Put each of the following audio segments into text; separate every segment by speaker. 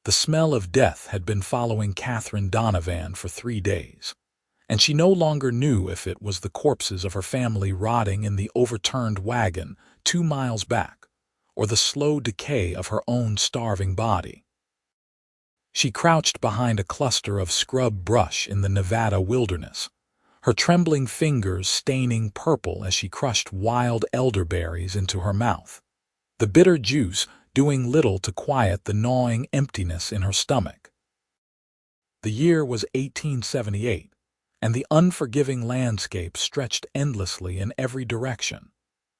Speaker 1: The smell of death had been following Katherine Donovan for 3 days, and she no longer knew if it was the corpses of her family rotting in the overturned wagon 2 miles back, or the slow decay of her own starving body. She crouched behind a cluster of scrub brush in the Nevada wilderness, her trembling fingers staining purple as she crushed wild elderberries into her mouth, the bitter juice doing little to quiet the gnawing emptiness in her stomach. The year was 1878, and the unforgiving landscape stretched endlessly in every direction,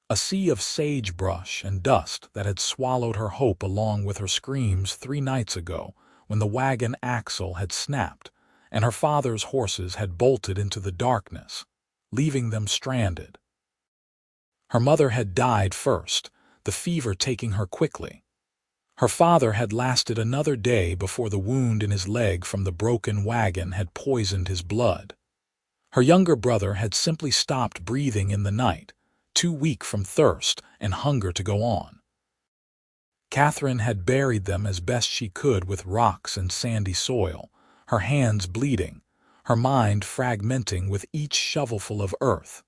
Speaker 1: a sea of sagebrush and dust that had swallowed her hope along with her screams 3 nights ago when the wagon axle had snapped and her father's horses had bolted into the darkness, leaving them stranded. Her mother had died first, the fever taking her quickly. Her father had lasted another day before the wound in his leg from the broken wagon had poisoned his blood. Her younger brother had simply stopped breathing in the night, too weak from thirst and hunger to go on. Katherine had buried them as best she could with rocks and sandy soil, her hands bleeding, her mind fragmenting with each shovelful of earth.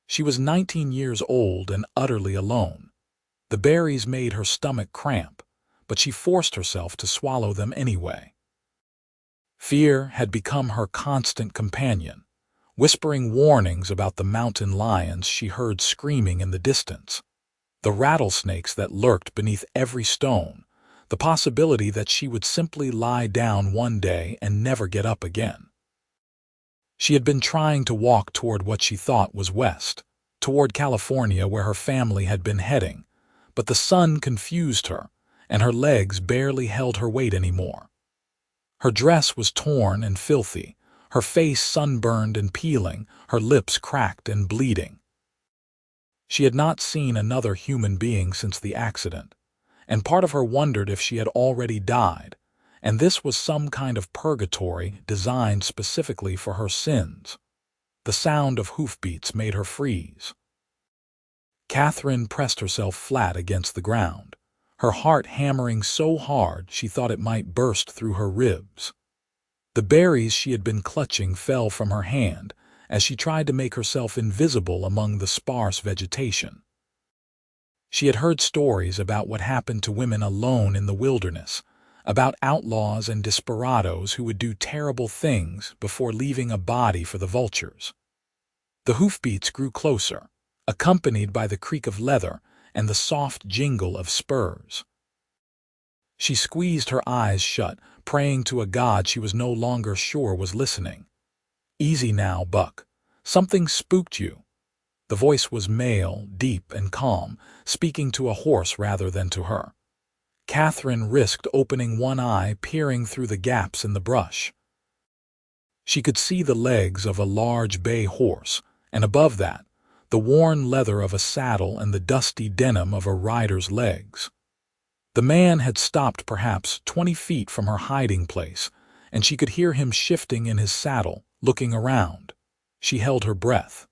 Speaker 1: She was 19 years old and utterly alone. The berries made her stomach cramp, but she forced herself to swallow them anyway. Fear had become her constant companion, whispering warnings about the mountain lions she heard screaming in the distance, the rattlesnakes that lurked beneath every stone, the possibility that she would simply lie down one day and never get up again. She had been trying to walk toward what she thought was west, toward California where her family had been heading, but the sun confused her, and her legs barely held her weight anymore. Her dress was torn and filthy, her face sunburned and peeling, her lips cracked and bleeding. She had not seen another human being since the accident, and part of her wondered if she had already died, and this was some kind of purgatory designed specifically for her sins. The sound of hoofbeats made her freeze. Katherine pressed herself flat against the ground, her heart hammering so hard she thought it might burst through her ribs. The berries she had been clutching fell from her hand as she tried to make herself invisible among the sparse vegetation. She had heard stories about what happened to women alone in the wilderness, about outlaws and desperados who would do terrible things before leaving a body for the vultures. The hoofbeats grew closer, accompanied by the creak of leather and the soft jingle of spurs. She squeezed her eyes shut, praying to a God she was no longer sure was listening. "Easy now, Buck. Something spooked you." The voice was male, deep and calm, speaking to a horse rather than to her. Katherine risked opening one eye, peering through the gaps in the brush. She could see the legs of a large bay horse, and above that, the worn leather of a saddle and the dusty denim of a rider's legs. The man had stopped perhaps 20 feet from her hiding place, and she could hear him shifting in his saddle, looking around. She held her breath.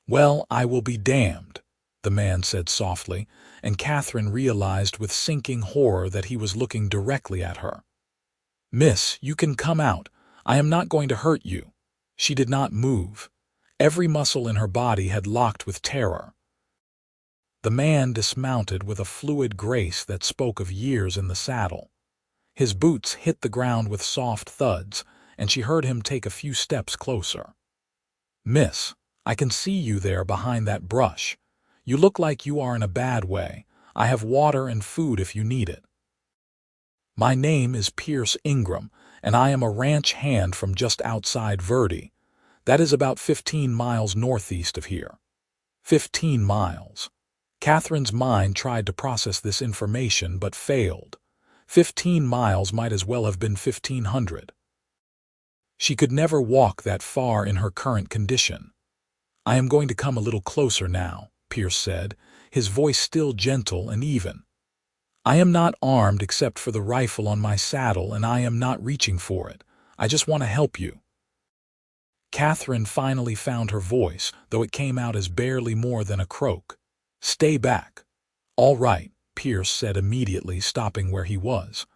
Speaker 1: "Well, I will be damned," the man said softly, and Katherine realized with sinking horror that he was looking directly at her. "Miss, you can come out. I am not going to hurt you." She did not move. Every muscle in her body had locked with terror. The man dismounted with a fluid grace that spoke of years in the saddle. His boots hit the ground with soft thuds, and she heard him take a few steps closer. "Miss, I can see you there behind that brush. You look like you are in a bad way. I have water and food if you need it." "My name is Pierce Ingram, and I am a ranch hand from just outside Verde. That is about 15 miles northeast of here." 15 miles. Katherine's mind tried to process this information but failed. 15 miles might as well have been 1,500. She could never walk that far in her current condition. "I am going to come a little closer now," Pierce said, his voice still gentle and even. "I am not armed except for the rifle on my saddle, and I am not reaching for it. I just want to help you." Katherine finally found her voice, though it came out as barely more than a croak. "Stay back." "All right," Pierce said immediately, stopping where he was.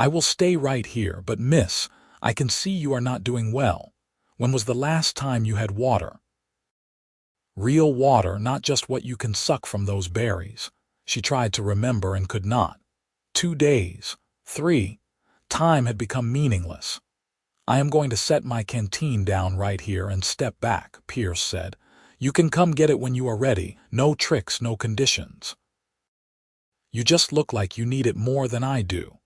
Speaker 1: I will stay right here, but miss, I can see you are not doing well. When was the last time you had water? Real water, not just what you can suck from those berries. She tried to remember and could not. 2 days. 3. Time had become meaningless. I am going to set my canteen down right here and step back, Pierce said. You can come get it when you are ready. No tricks, no conditions. You just look like you need it more than I do.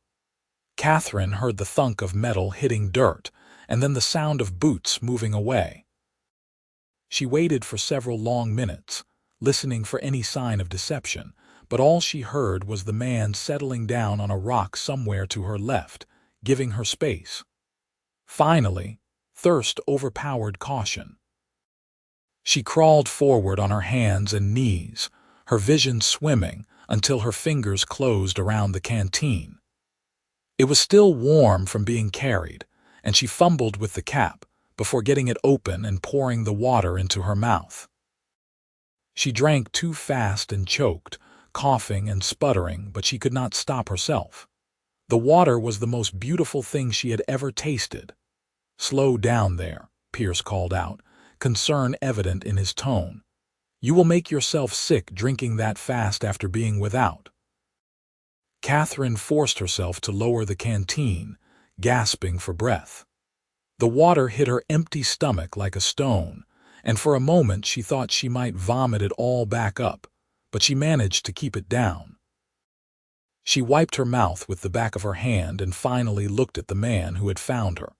Speaker 1: Katherine heard the thunk of metal hitting dirt, and then the sound of boots moving away. She waited for several long minutes, listening for any sign of deception, but all she heard was the man settling down on a rock somewhere to her left, giving her space. Finally, thirst overpowered caution. She crawled forward on her hands and knees, her vision swimming until her fingers closed around the canteen. It was still warm from being carried, and she fumbled with the cap before getting it open and pouring the water into her mouth. She drank too fast and choked, coughing and sputtering, but she could not stop herself. The water was the most beautiful thing she had ever tasted. Slow down there, Pierce called out, concern evident in his tone. You will make yourself sick drinking that fast after being without. Katherine forced herself to lower the canteen, gasping for breath. The water hit her empty stomach like a stone, and for a moment she thought she might vomit it all back up, but she managed to keep it down. She wiped her mouth with the back of her hand and finally looked at the man who had found her.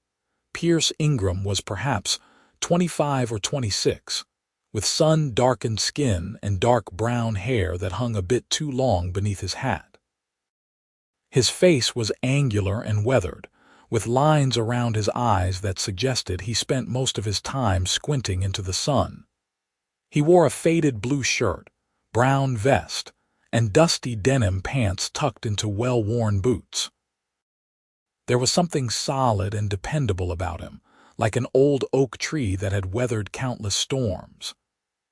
Speaker 1: Pierce Ingram was perhaps 25 or 26, with sun-darkened skin and dark brown hair that hung a bit too long beneath his hat. His face was angular and weathered, with lines around his eyes that suggested he spent most of his time squinting into the sun. He wore a faded blue shirt, brown vest, and dusty denim pants tucked into well-worn boots. There was something solid and dependable about him, like an old oak tree that had weathered countless storms.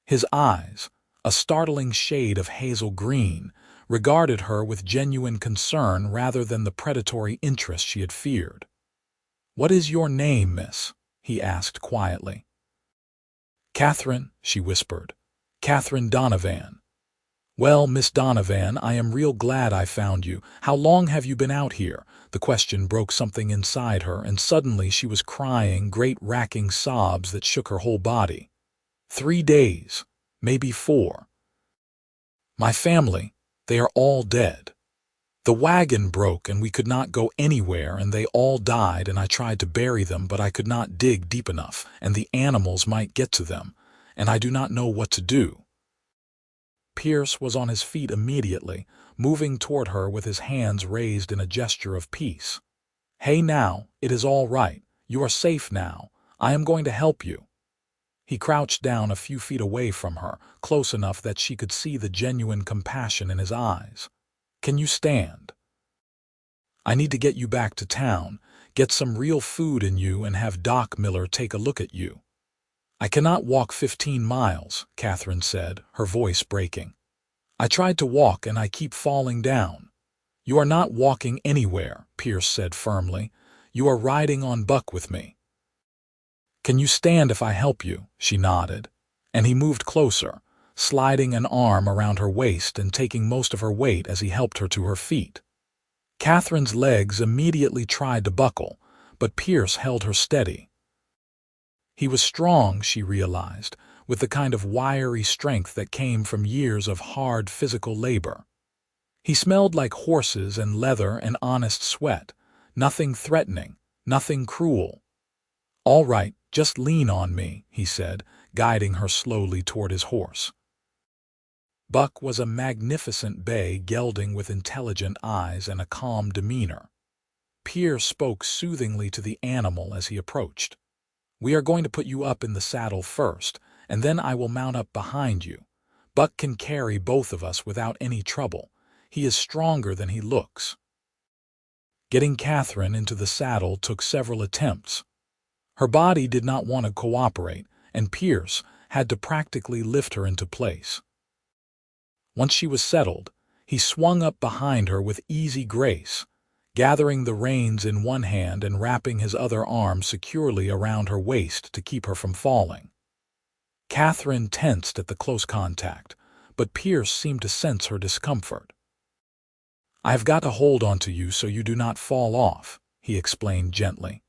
Speaker 1: His eyes, a startling shade of hazel green, regarded her with genuine concern rather than the predatory interest she had feared. "What is your name, miss?" he asked quietly. "Katherine," she whispered. "Katherine Donovan." "Well, Miss Donovan, I am real glad I found you. How long have you been out here?" The question broke something inside her, and suddenly she was crying great racking sobs that shook her whole body. 3 days, maybe 4. My family, they are all dead. The wagon broke and we could not go anywhere and they all died, and I tried to bury them, but I could not dig deep enough and the animals might get to them, and I do not know what to do. Pierce was on his feet immediately, moving toward her with his hands raised in a gesture of peace. "Hey now, it is all right. You are safe now. I am going to help you." He crouched down a few feet away from her, close enough that she could see the genuine compassion in his eyes. "Can you stand? I need to get you back to town, get some real food in you, and have Doc Miller take a look at you." "I cannot walk 15 miles, Katherine said, her voice breaking. "I tried to walk and I keep falling down." "You are not walking anywhere," Pierce said firmly. "You are riding on Buck with me." "Can you stand if I help you?" She nodded, and he moved closer, sliding an arm around her waist and taking most of her weight as he helped her to her feet. Katherine's legs immediately tried to buckle, but Pierce held her steady. He was strong, she realized, with the kind of wiry strength that came from years of hard physical labor. He smelled like horses and leather and honest sweat, nothing threatening, nothing cruel. "All right, just lean on me," he said, guiding her slowly toward his horse. Buck was a magnificent bay gelding with intelligent eyes and a calm demeanor. Pierce spoke soothingly to the animal as he approached. "We are going to put you up in the saddle first, and then I will mount up behind you. Buck can carry both of us without any trouble. He is stronger than he looks." Getting Katherine into the saddle took several attempts. Her body did not want to cooperate, and Pierce had to practically lift her into place. Once she was settled, he swung up behind her with easy grace, gathering the reins in one hand and wrapping his other arm securely around her waist to keep her from falling. Katherine tensed at the close contact, but Pierce seemed to sense her discomfort. "I've got to hold onto you so you do not fall off," he explained gently.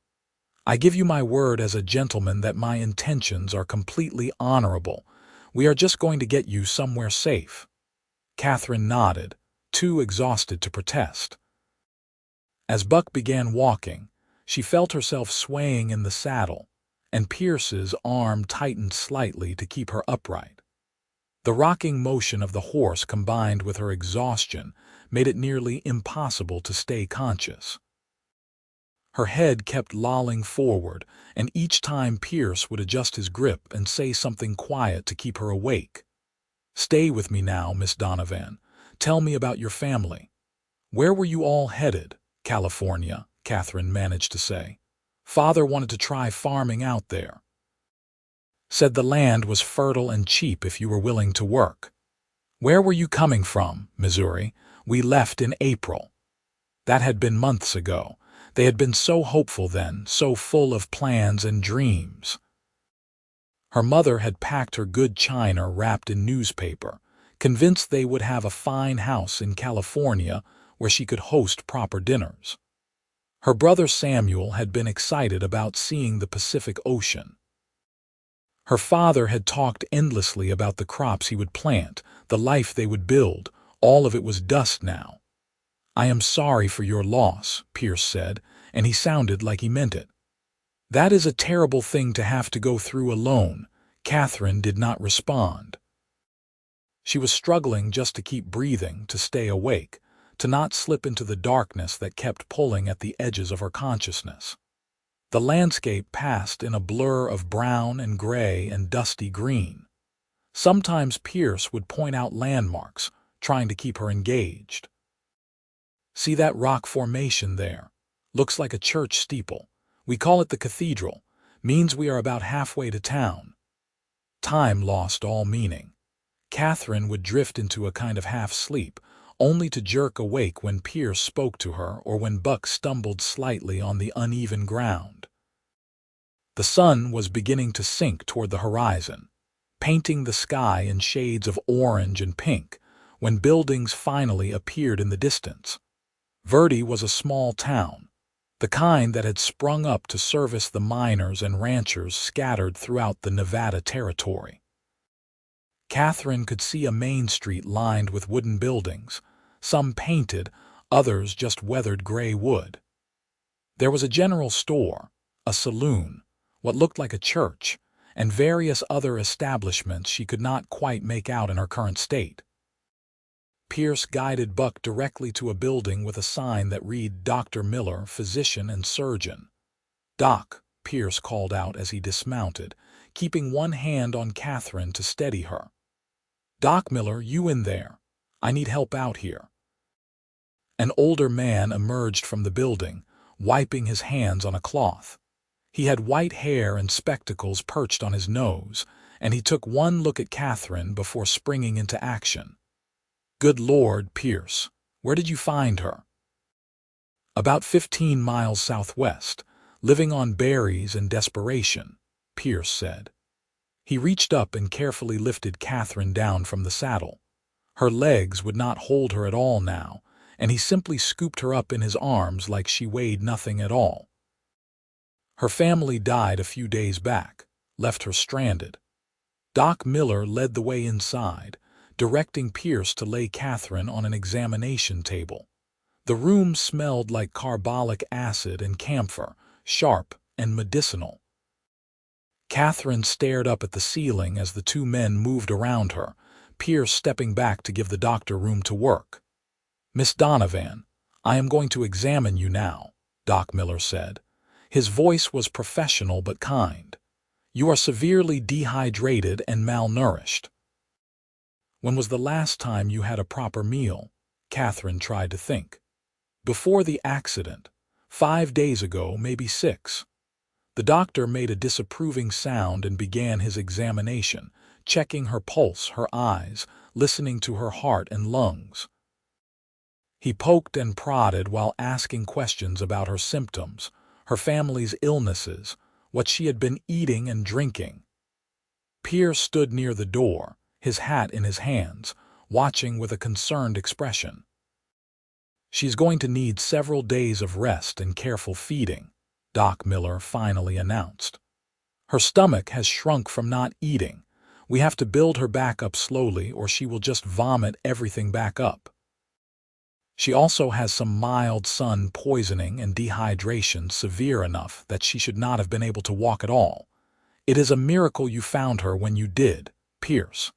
Speaker 1: "I give you my word as a gentleman that my intentions are completely honorable. We are just going to get you somewhere safe." Katherine nodded, too exhausted to protest. As Buck began walking, she felt herself swaying in the saddle, and Pierce's arm tightened slightly to keep her upright. The rocking motion of the horse combined with her exhaustion made it nearly impossible to stay conscious. Her head kept lolling forward, and each time Pierce would adjust his grip and say something quiet to keep her awake. "Stay with me now, Miss Donovan. Tell me about your family. Where were you all headed?" "California," Katherine managed to say. "Father wanted to try farming out there. Said the land was fertile and cheap if you were willing to work." "Where were you coming from?" "Missouri. We left in April." That had been months ago. They had been so hopeful then, so full of plans and dreams. Her mother had packed her good china wrapped in newspaper, convinced they would have a fine house in California where she could host proper dinners. Her brother Samuel had been excited about seeing the Pacific Ocean. Her father had talked endlessly about the crops he would plant, the life they would build. All of it was dust now. "I am sorry for your loss," Pierce said, and he sounded like he meant it. "That is a terrible thing to have to go through alone." Katherine did not respond. She was struggling just to keep breathing, to stay awake, to not slip into the darkness that kept pulling at the edges of her consciousness. The landscape passed in a blur of brown and gray and dusty green. Sometimes Pierce would point out landmarks, trying to keep her engaged. "See that rock formation there? Looks like a church steeple. We call it the cathedral. Means we are about halfway to town." Time lost all meaning. Katherine would drift into a kind of half-sleep, only to jerk awake when Pierce spoke to her or when Buck stumbled slightly on the uneven ground. The sun was beginning to sink toward the horizon, painting the sky in shades of orange and pink, when buildings finally appeared in the distance. Verde was a small town, the kind that had sprung up to service the miners and ranchers scattered throughout the Nevada territory. Katherine could see a main street lined with wooden buildings, some painted, others just weathered gray wood. There was a general store, a saloon, what looked like a church, and various other establishments she could not quite make out in her current state. Pierce guided Buck directly to a building with a sign that read "Dr. Miller, Physician and Surgeon." "Doc," Pierce called out as he dismounted, keeping one hand on Katherine to steady her. "Doc Miller, you in there? I need help out here." An older man emerged from the building, wiping his hands on a cloth. He had white hair and spectacles perched on his nose, and he took one look at Katherine before springing into action. "Good Lord, Pierce, where did you find her?" "About 15 miles southwest, living on berries and desperation," Pierce said. He reached up and carefully lifted Katherine down from the saddle. Her legs would not hold her at all now, and he simply scooped her up in his arms like she weighed nothing at all. "Her family died a few days back, left her stranded." Doc Miller led the way inside, directing Pierce to lay Katherine on an examination table. The room smelled like carbolic acid and camphor, sharp and medicinal. Katherine stared up at the ceiling as the two men moved around her, Pierce stepping back to give the doctor room to work. "Miss Donovan, I am going to examine you now," Doc Miller said. His voice was professional but kind. "You are severely dehydrated and malnourished." "When was the last time you had a proper meal?" Katherine tried to think. "Before the accident. 5 days ago, maybe 6. The doctor made a disapproving sound and began his examination, checking her pulse, her eyes, listening to her heart and lungs. He poked and prodded while asking questions about her symptoms, her family's illnesses, what she had been eating and drinking. Pierce stood near the door, his hat in his hands, watching with a concerned expression. "She's going to need several days of rest and careful feeding," Doc Miller finally announced. "Her stomach has shrunk from not eating. We have to build her back up slowly or she will just vomit everything back up. She also has some mild sun poisoning and dehydration severe enough that she should not have been able to walk at all. It is a miracle you found her when you did, Pierce.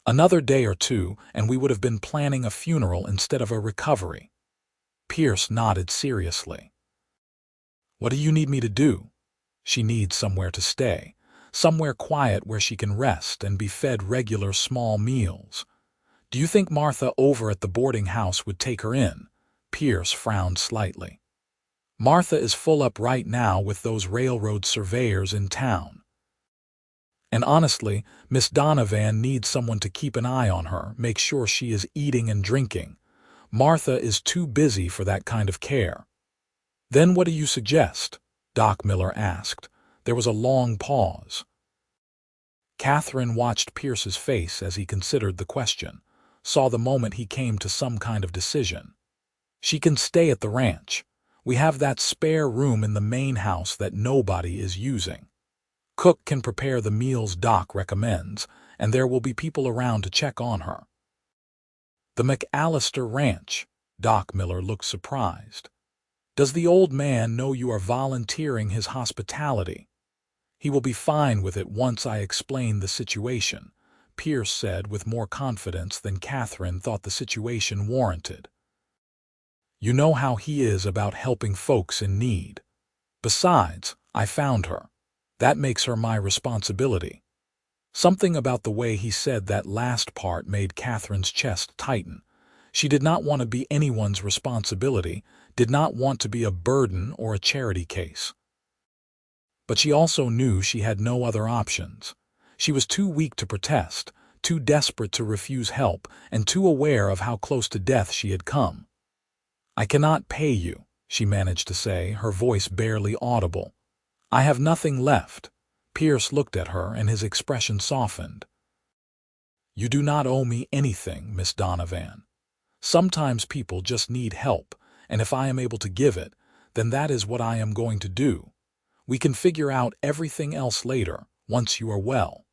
Speaker 1: Another day or two and we would have been planning a funeral instead of a recovery." Pierce nodded seriously. "What do you need me to do?" "She needs somewhere to stay, somewhere quiet where she can rest and be fed regular small meals. Do you think Martha over at the boarding house would take her in?" Pierce frowned slightly. "Martha is full up right now with those railroad surveyors in town. And honestly, Miss Donovan needs someone to keep an eye on her, make sure she is eating and drinking. Martha is too busy for that kind of care." "Then what do you suggest?" Doc Miller asked. There was a long pause. Katherine watched Pierce's face as he considered the question, saw the moment he came to some kind of decision. "She can stay at the ranch. We have that spare room in the main house that nobody is using. Cook can prepare the meals Doc recommends, and there will be people around to check on her." "The McAllister Ranch?" Doc Miller looked surprised. "Does the old man know you are volunteering his hospitality?" "He will be fine with it once I explain the situation," Pierce said with more confidence than Katherine thought the situation warranted. "You know how he is about helping folks in need. Besides, I found her. That makes her my responsibility." Something about the way he said that last part made Katherine's chest tighten. She did not want to be anyone's responsibility, did not want to be a burden or a charity case. But she also knew she had no other options. She was too weak to protest, too desperate to refuse help, and too aware of how close to death she had come. "I cannot pay you," she managed to say, her voice barely audible. "I have nothing left." Pierce looked at her and his expression softened. "You do not owe me anything, Miss Donovan. Sometimes people just need help, and if I am able to give it, then that is what I am going to do. We can figure out everything else later, once you are well."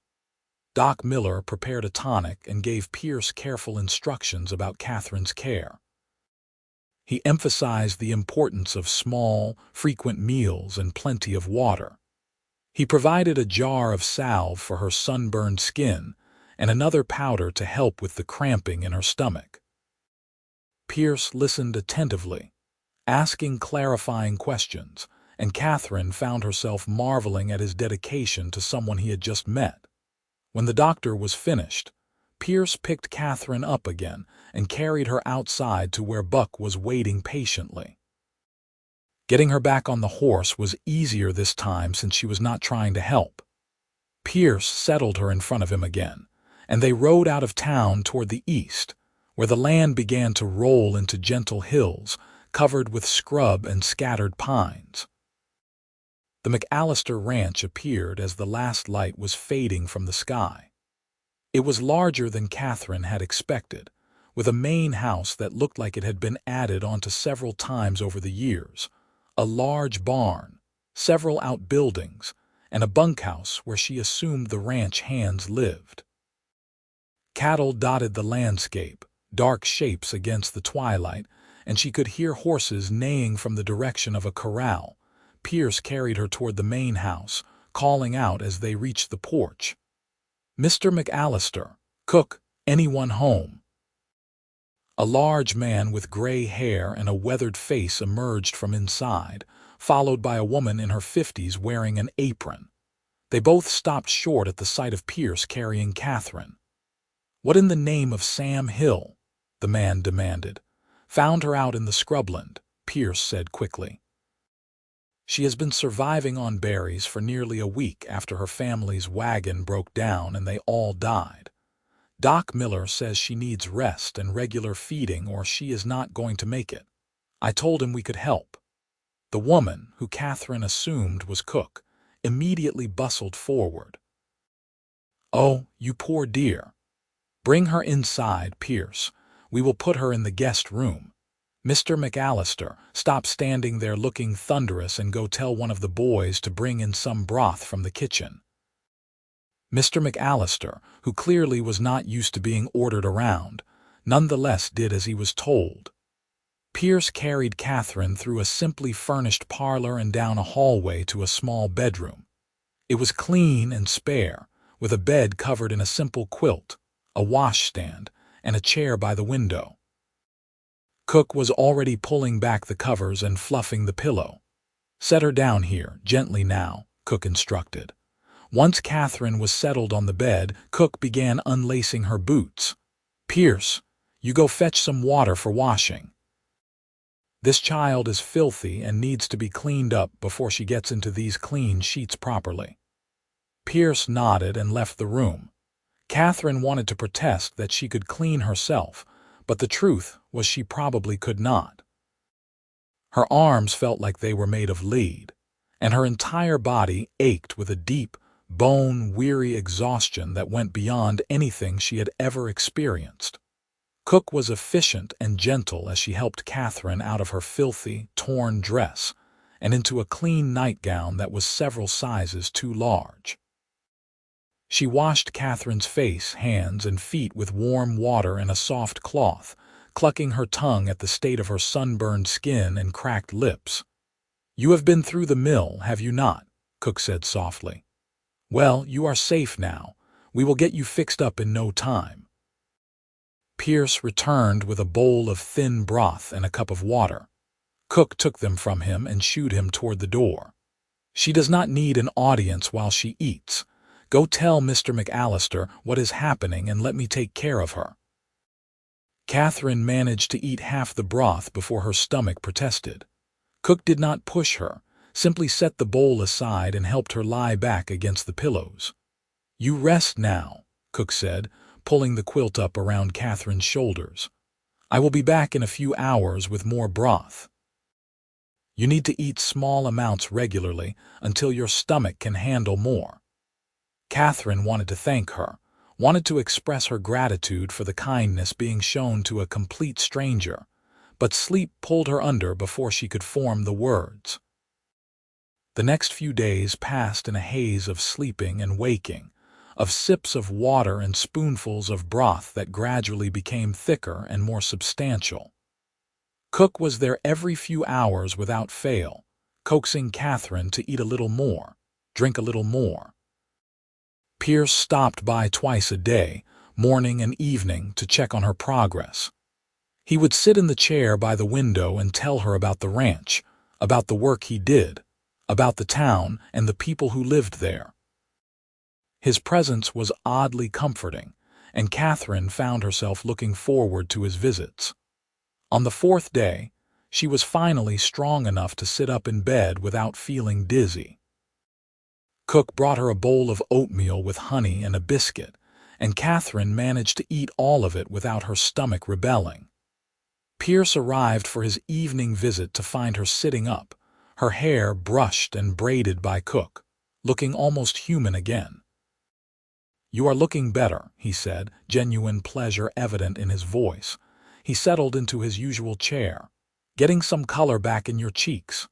Speaker 1: Doc Miller prepared a tonic and gave Pierce careful instructions about Katherine's care. He emphasized the importance of small, frequent meals and plenty of water. He provided a jar of salve for her sunburned skin and another powder to help with the cramping in her stomach. Pierce listened attentively, asking clarifying questions, and Katherine found herself marveling at his dedication to someone he had just met. When the doctor was finished, Pierce picked Katherine up again and carried her outside to where Buck was waiting patiently. Getting her back on the horse was easier this time since she was not trying to help. Pierce settled her in front of him again, and they rode out of town toward the east, where the land began to roll into gentle hills covered with scrub and scattered pines. The McAllister Ranch appeared as the last light was fading from the sky. It was larger than Katherine had expected, with a main house that looked like it had been added onto several times over the years, a large barn, several outbuildings, and a bunkhouse where she assumed the ranch hands lived. Cattle dotted the landscape, dark shapes against the twilight, and she could hear horses neighing from the direction of a corral. Pierce carried her toward the main house, calling out as they reached the porch, "Mr. McAllister, cook, anyone home?" A large man with gray hair and a weathered face emerged from inside, followed by a woman in her 50s wearing an apron. They both stopped short at the sight of Pierce carrying Katherine. "What in the name of Sam Hill?" the man demanded. "Found her out in the scrubland," Pierce said quickly. "She has been surviving on berries for nearly a week after her family's wagon broke down and they all died." Doc Miller says she needs rest and regular feeding or she is not going to make it. I told him we could help." The woman, who Katherine assumed was Cook, immediately bustled forward. "Oh, you poor dear. Bring her inside, Pierce. We will put her in the guest room. Mr. McAllister, stop standing there looking thunderous and go tell one of the boys to bring in some broth from the kitchen." Mr. McAllister, who clearly was not used to being ordered around, nonetheless did as he was told. Pierce carried Katherine through a simply furnished parlor and down a hallway to a small bedroom. It was clean and spare, with a bed covered in a simple quilt, a washstand, and a chair by the window. Cook was already pulling back the covers and fluffing the pillow. "Set her down here, gently now," Cook instructed. Once Katherine was settled on the bed, Cook began unlacing her boots. "Pierce, you go fetch some water for washing. This child is filthy and needs to be cleaned up before she gets into these clean sheets properly." Pierce nodded and left the room. Katherine wanted to protest that she could clean herself, but the truth was she probably could not. Her arms felt like they were made of lead, and her entire body ached with a deep, bone-weary exhaustion that went beyond anything she had ever experienced. Cook was efficient and gentle as she helped Katherine out of her filthy, torn dress and into a clean nightgown that was several sizes too large. She washed Katherine's face, hands, and feet with warm water and a soft cloth, clucking her tongue at the state of her sunburned skin and cracked lips. "You have been through the mill, have you not?" Cook said softly. "Well, you are safe now. We will get you fixed up in no time." Pierce returned with a bowl of thin broth and a cup of water. Cook took them from him and shooed him toward the door. "She does not need an audience while she eats. Go tell Mr. McAllister what is happening and let me take care of her." Katherine managed to eat half the broth before her stomach protested. Cook did not push her, simply set the bowl aside and helped her lie back against the pillows. "You rest now," Cook said, pulling the quilt up around Katherine's shoulders. "I will be back in a few hours with more broth. You need to eat small amounts regularly until your stomach can handle more." Katherine wanted to thank her, wanted to express her gratitude for the kindness being shown to a complete stranger, but sleep pulled her under before she could form the words. The next few days passed in a haze of sleeping and waking, of sips of water and spoonfuls of broth that gradually became thicker and more substantial. Cook was there every few hours without fail, coaxing Katherine to eat a little more, drink a little more. Pierce stopped by twice a day, morning and evening, to check on her progress. He would sit in the chair by the window and tell her about the ranch, about the work he did, about the town and the people who lived there. His presence was oddly comforting, and Katherine found herself looking forward to his visits. On the fourth day, she was finally strong enough to sit up in bed without feeling dizzy. Cook brought her a bowl of oatmeal with honey and a biscuit, and Katherine managed to eat all of it without her stomach rebelling. Pierce arrived for his evening visit to find her sitting up, her hair brushed and braided by Cook, looking almost human again. "You are looking better," he said, genuine pleasure evident in his voice. He settled into his usual chair. "Getting some color back in your cheeks."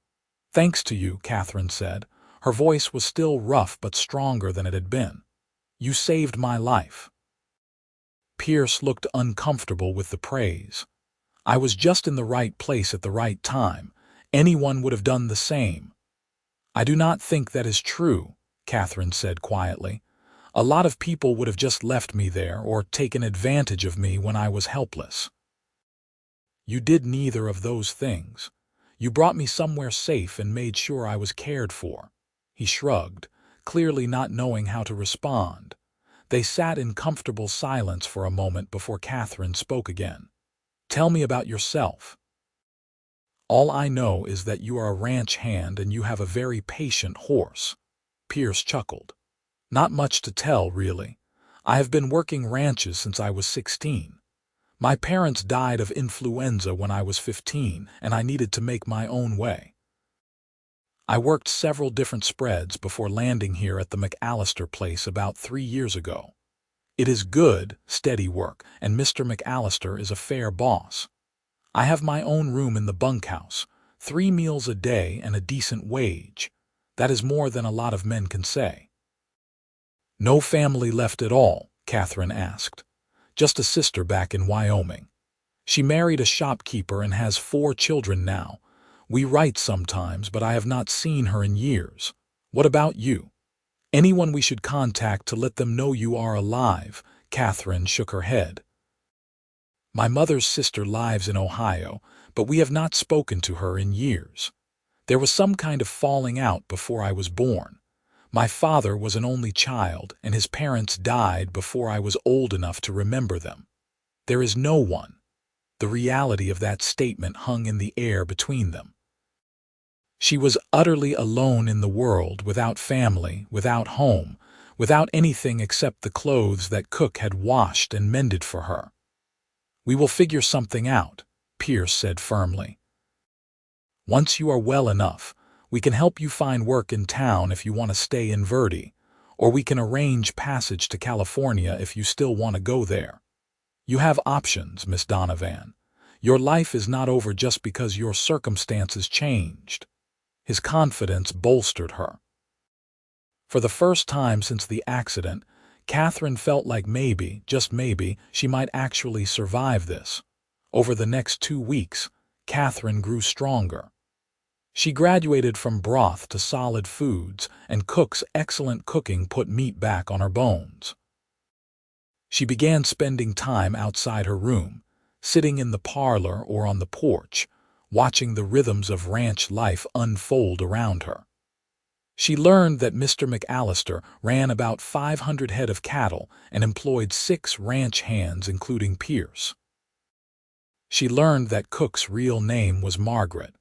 Speaker 1: "Thanks to you," Katherine said. Her voice was still rough but stronger than it had been. "You saved my life." Pierce looked uncomfortable with the praise. "I was just in the right place at the right time. Anyone would have done the same." "I do not think that is true," Katherine said quietly. "A lot of people would have just left me there or taken advantage of me when I was helpless." "You did neither of those things. You brought me somewhere safe and made sure I was cared for." He shrugged, clearly not knowing how to respond. They sat in comfortable silence for a moment before Katherine spoke again. "Tell me about yourself." "All I know is that you are a ranch hand and you have a very patient horse." Pierce chuckled. "Not much to tell, really. I have been working ranches since I was 16. My parents died of influenza when I was 15, and I needed to make my own way. I worked several different spreads before landing here at the McAllister place about 3 years ago. It is good, steady work, and Mr. McAllister is a fair boss. I have my own room in the bunkhouse, 3 meals a day, and a decent wage. That is more than a lot of men can say. No family left at all, Katherine asked. Just a sister back in Wyoming. She married a shopkeeper and has 4 children now. We write sometimes, but I have not seen her in years. What about you? Anyone we should contact to let them know you are alive? Katherine shook her head. My mother's sister lives in Ohio, but we have not spoken to her in years. There was some kind of falling out before I was born. My father was an only child, and his parents died before I was old enough to remember them. There is no one. The reality of that statement hung in the air between them. She was utterly alone in the world, without family, without home, without anything except the clothes that Cook had washed and mended for her. We will figure something out, Pierce said firmly. Once you are well enough, we can help you find work in town if you want to stay in Verde, or we can arrange passage to California if you still want to go there. You have options, Miss Donovan. Your life is not over just because your circumstances changed. His confidence bolstered her. For the first time since the accident, Katherine felt like maybe, just maybe, she might actually survive this. Over the next 2 weeks, Katherine grew stronger. She graduated from broth to solid foods, and Cook's excellent cooking put meat back on her bones. She began spending time outside her room, sitting in the parlor or on the porch, watching the rhythms of ranch life unfold around her. She learned that Mr. McAllister ran about 500 head of cattle and employed 6 ranch hands, including Pierce. She learned that Cook's real name was Margaret,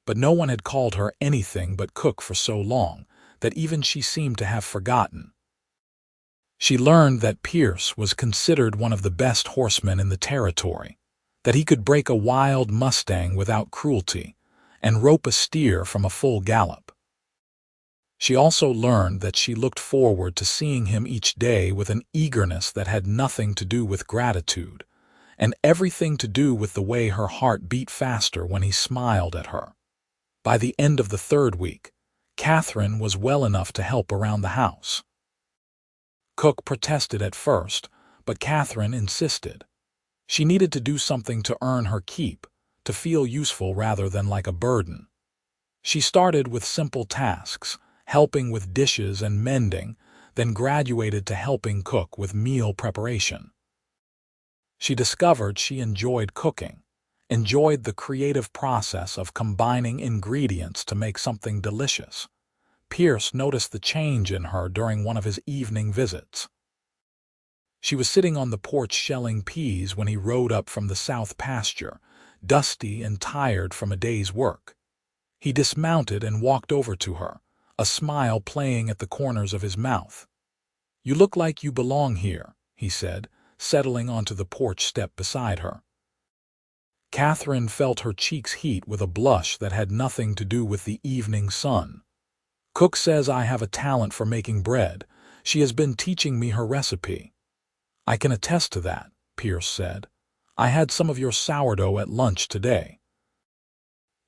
Speaker 1: but no one had called her anything but Cook for so long that even she seemed to have forgotten. She learned that Pierce was considered one of the best horsemen in the territory, that he could break a wild mustang without cruelty and rope a steer from a full gallop. She also learned that she looked forward to seeing him each day with an eagerness that had nothing to do with gratitude, and everything to do with the way her heart beat faster when he smiled at her. By the end of the 3rd week, Katherine was well enough to help around the house. Cook protested at first, but Katherine insisted. She needed to do something to earn her keep, to feel useful rather than like a burden. She started with simple tasks, helping with dishes and mending, then graduated to helping Cook with meal preparation. She discovered she enjoyed cooking, enjoyed the creative process of combining ingredients to make something delicious. Pierce noticed the change in her during one of his evening visits. She was sitting on the porch shelling peas when he rode up from the south pasture, dusty and tired from a day's work. He dismounted and walked over to her, a smile playing at the corners of his mouth. "You look like you belong here," he said, settling onto the porch step beside her. Katherine felt her cheeks heat with a blush that had nothing to do with the evening sun. "Cook says I have a talent for making bread. She has been teaching me her recipe." "I can attest to that," Pierce said. "I had some of your sourdough at lunch today.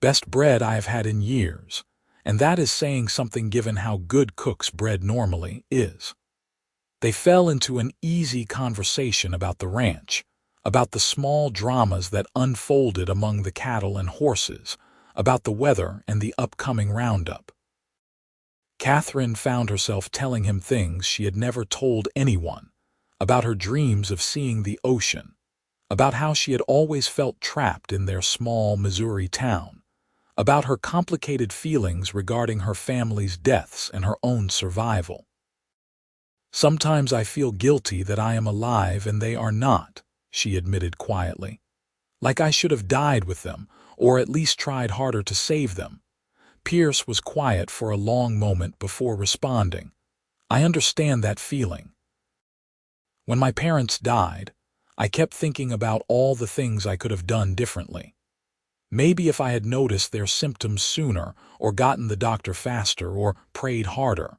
Speaker 1: Best bread I have had in years, and that is saying something given how good Cook's bread normally is." They fell into an easy conversation about the ranch, about the small dramas that unfolded among the cattle and horses, about the weather and the upcoming roundup. Katherine found herself telling him things she had never told anyone, about her dreams of seeing the ocean, about how she had always felt trapped in their small Missouri town, about her complicated feelings regarding her family's deaths and her own survival. "Sometimes I feel guilty that I am alive and they are not," she admitted quietly. "Like I should have died with them, or at least tried harder to save them." Pierce was quiet for a long moment before responding. "I understand that feeling. When my parents died, I kept thinking about all the things I could have done differently. Maybe if I had noticed their symptoms sooner, or gotten the doctor faster, or prayed harder.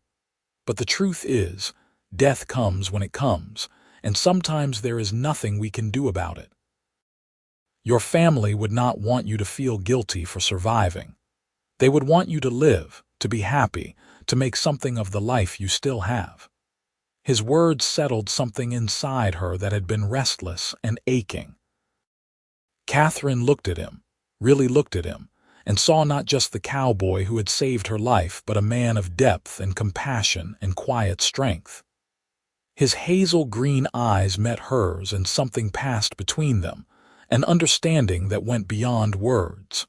Speaker 1: But the truth is, death comes when it comes, and sometimes there is nothing we can do about it. Your family would not want you to feel guilty for surviving. They would want you to live, to be happy, to make something of the life you still have. His words settled something inside her that had been restless and aching. Katherine looked at him, really looked at him, and saw not just the cowboy who had saved her life, but a man of depth and compassion and quiet strength. His hazel-green eyes met hers, and something passed between them, an understanding that went beyond words.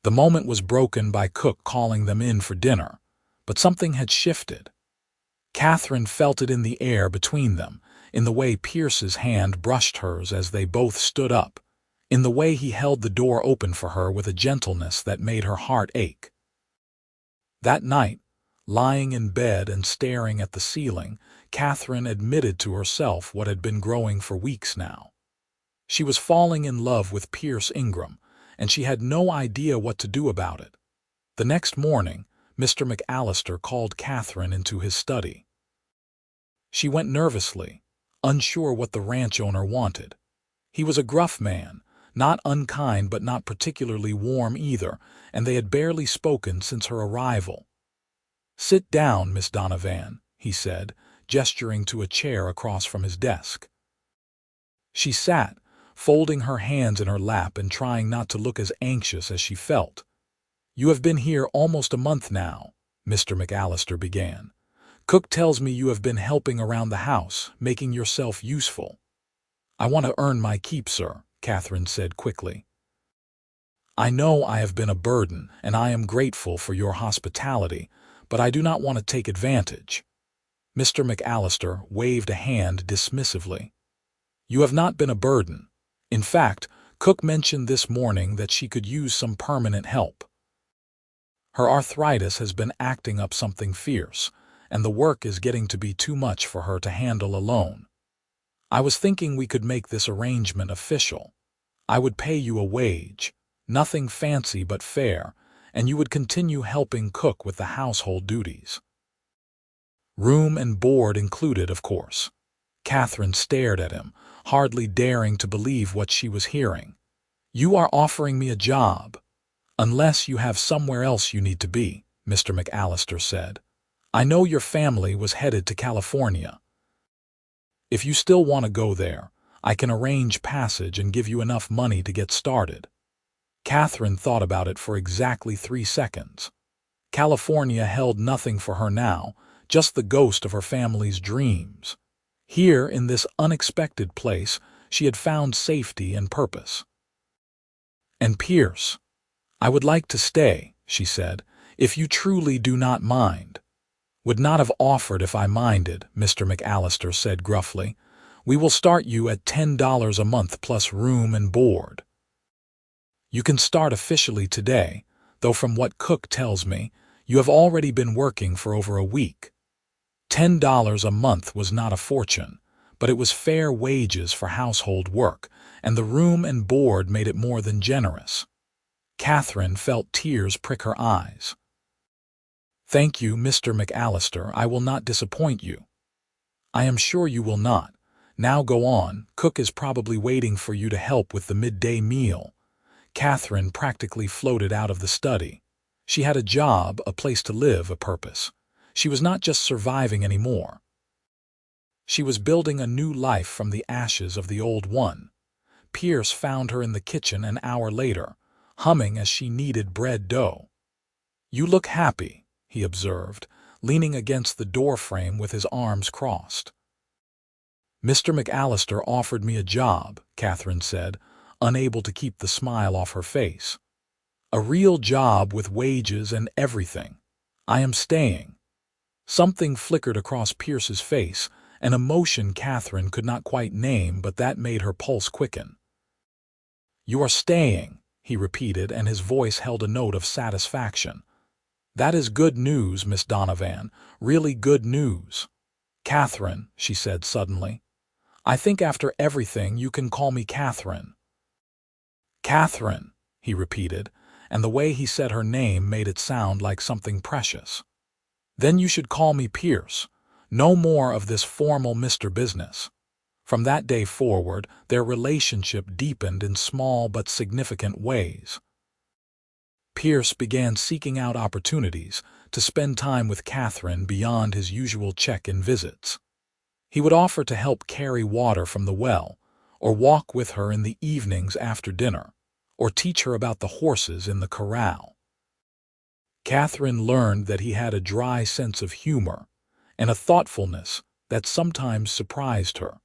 Speaker 1: The moment was broken by Cook calling them in for dinner, but something had shifted. Katherine felt it in the air between them, in the way Pierce's hand brushed hers as they both stood up, in the way he held the door open for her with a gentleness that made her heart ache. That night, lying in bed and staring at the ceiling, Katherine admitted to herself what had been growing for weeks now. She was falling in love with Pierce Ingram, and she had no idea what to do about it. The next morning, Mr. McAllister called Katherine into his study. She went nervously, unsure what the ranch owner wanted. He was a gruff man, not unkind but not particularly warm either, and they had barely spoken since her arrival. "Sit down, Miss Donovan," he said, gesturing to a chair across from his desk. She sat, folding her hands in her lap and trying not to look as anxious as she felt. "You have been here almost a month now," Mr. McAllister began. "Cook tells me you have been helping around the house, making yourself useful." "I want to earn my keep, sir," Katherine said quickly. "I know I have been a burden, and I am grateful for your hospitality, but I do not want to take advantage." Mr. McAllister waved a hand dismissively. "You have not been a burden. In fact, Cook mentioned this morning that she could use some permanent help. Her arthritis has been acting up something fierce, and the work is getting to be too much for her to handle alone. I was thinking we could make this arrangement official. I would pay you a wage, nothing fancy but fair, and you would continue helping Cook with the household duties. Room and board included, of course." Katherine stared at him, hardly daring to believe what she was hearing. "You are offering me a job." "Unless you have somewhere else you need to be," Mr. McAllister said. "I know your family was headed to California. If you still want to go there, I can arrange passage and give you enough money to get started." Katherine thought about it for exactly 3 seconds. California held nothing for her now, just the ghost of her family's dreams. Here, in this unexpected place, she had found safety and purpose. "And Pierce, I would like to stay," she said, "if you truly do not mind." "Would not have offered if I minded," Mr. McAllister said gruffly. "We will start you at $10 a month plus room and board. You can start officially today, though from what Cook tells me, you have already been working for over a week." $10 a month was not a fortune, but it was fair wages for household work, and the room and board made it more than generous. Katherine felt tears prick her eyes. "Thank you, Mr. McAllister. I will not disappoint you." "I am sure you will not. Now go on. Cook is probably waiting for you to help with the midday meal." Katherine practically floated out of the study. She had a job, a place to live, a purpose. She was not just surviving anymore. She was building a new life from the ashes of the old one. Pierce found her in the kitchen an hour later, humming as she kneaded bread dough. "You look happy," he observed, leaning against the doorframe with his arms crossed. "Mr. McAllister offered me a job," Katherine said, unable to keep the smile off her face. "A real job with wages and everything. I am staying." Something flickered across Pierce's face, an emotion Katherine could not quite name, but that made her pulse quicken. "You are staying," he repeated, and his voice held a note of satisfaction. "That is good news, Miss Donovan, really good news." Katherine, she said suddenly. I think after everything you can call me Katherine. Katherine, he repeated, and the way he said her name made it sound like something precious. Then you should call me Pierce. No more of this formal Mr. Business. From that day forward, their relationship deepened in small but significant ways. Pierce began seeking out opportunities to spend time with Katherine beyond his usual check-in visits. He would offer to help carry water from the well, or walk with her in the evenings after dinner, or teach her about the horses in the corral. Katherine learned that he had a dry sense of humor and a thoughtfulness that sometimes surprised her.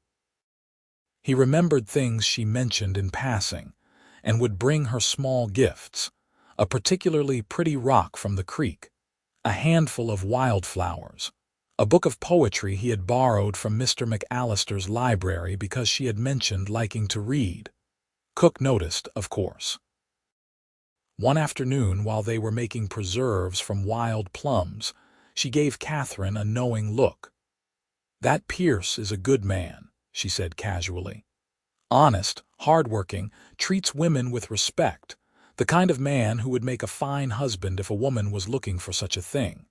Speaker 1: He remembered things she mentioned in passing and would bring her small gifts, a particularly pretty rock from the creek, a handful of wildflowers, a book of poetry he had borrowed from Mr. McAllister's library because she had mentioned liking to read. Cook noticed, of course. One afternoon, while they were making preserves from wild plums, she gave Katherine a knowing look. "That Pierce is a good man," she said casually. "Honest, hard-working, treats women with respect, the kind of man who would make a fine husband if a woman was looking for such a thing."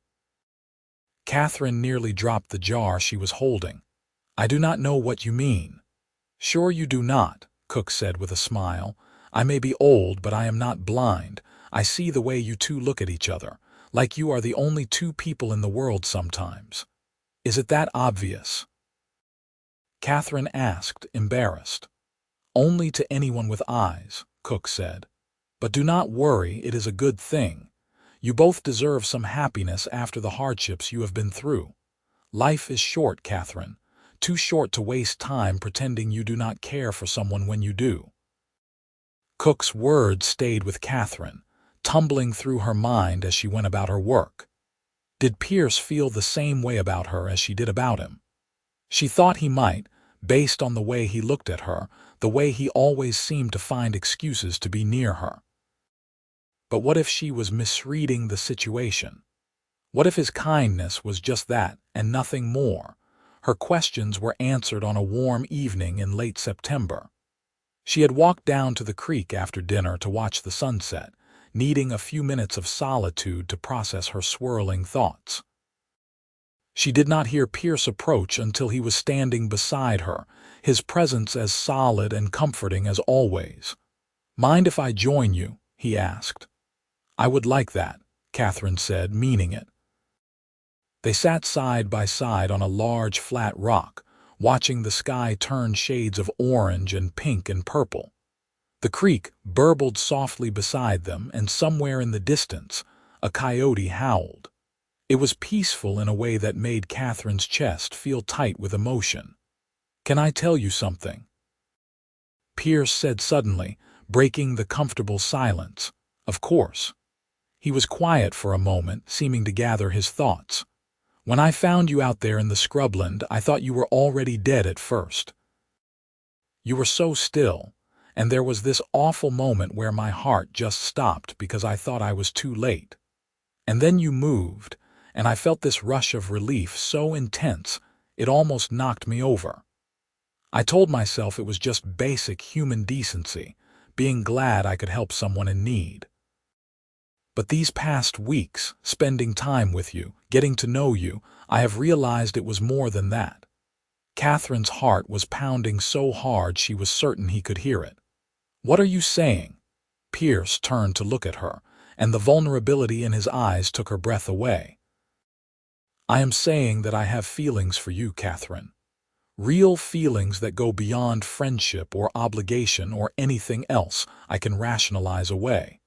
Speaker 1: Katherine nearly dropped the jar she was holding. "I do not know what you mean." "Sure you do not," Cook said with a smile. "I may be old, but I am not blind. I see the way you two look at each other, like you are the only two people in the world sometimes. Is it that obvious?" Katherine asked, embarrassed. "Only to anyone with eyes," Cook said. "But do not worry, it is a good thing. You both deserve some happiness after the hardships you have been through. Life is short, Katherine, too short to waste time pretending you do not care for someone when you do." Cook's words stayed with Katherine, tumbling through her mind as she went about her work. Did Pierce feel the same way about her as she did about him? She thought he might, based on the way he looked at her, the way he always seemed to find excuses to be near her. But what if she was misreading the situation? What if his kindness was just that and nothing more? Her questions were answered on a warm evening in late September. She had walked down to the creek after dinner to watch the sunset, needing a few minutes of solitude to process her swirling thoughts. She did not hear Pierce approach until he was standing beside her, his presence as solid and comforting as always. "Mind if I join you?" he asked. "I would like that," Katherine said, meaning it. They sat side by side on a large flat rock, watching the sky turn shades of orange and pink and purple. The creek burbled softly beside them, and somewhere in the distance, a coyote howled. It was peaceful in a way that made Katherine's chest feel tight with emotion. "Can I tell you something?" Pierce said suddenly, breaking the comfortable silence. "Of course." He was quiet for a moment, seeming to gather his thoughts. "When I found you out there in the scrubland, I thought you were already dead at first. You were so still, and there was this awful moment where my heart just stopped because I thought I was too late. And then you moved, and I felt this rush of relief so intense it almost knocked me over. I told myself it was just basic human decency, being glad I could help someone in need. But these past weeks, spending time with you, getting to know you, I have realized it was more than that." Katherine's heart was pounding so hard she was certain he could hear it. "What are you saying?" Pierce turned to look at her, and the vulnerability in his eyes took her breath away. "I am saying that I have feelings for you, Katherine. Real feelings that go beyond friendship or obligation or anything else I can rationalize away.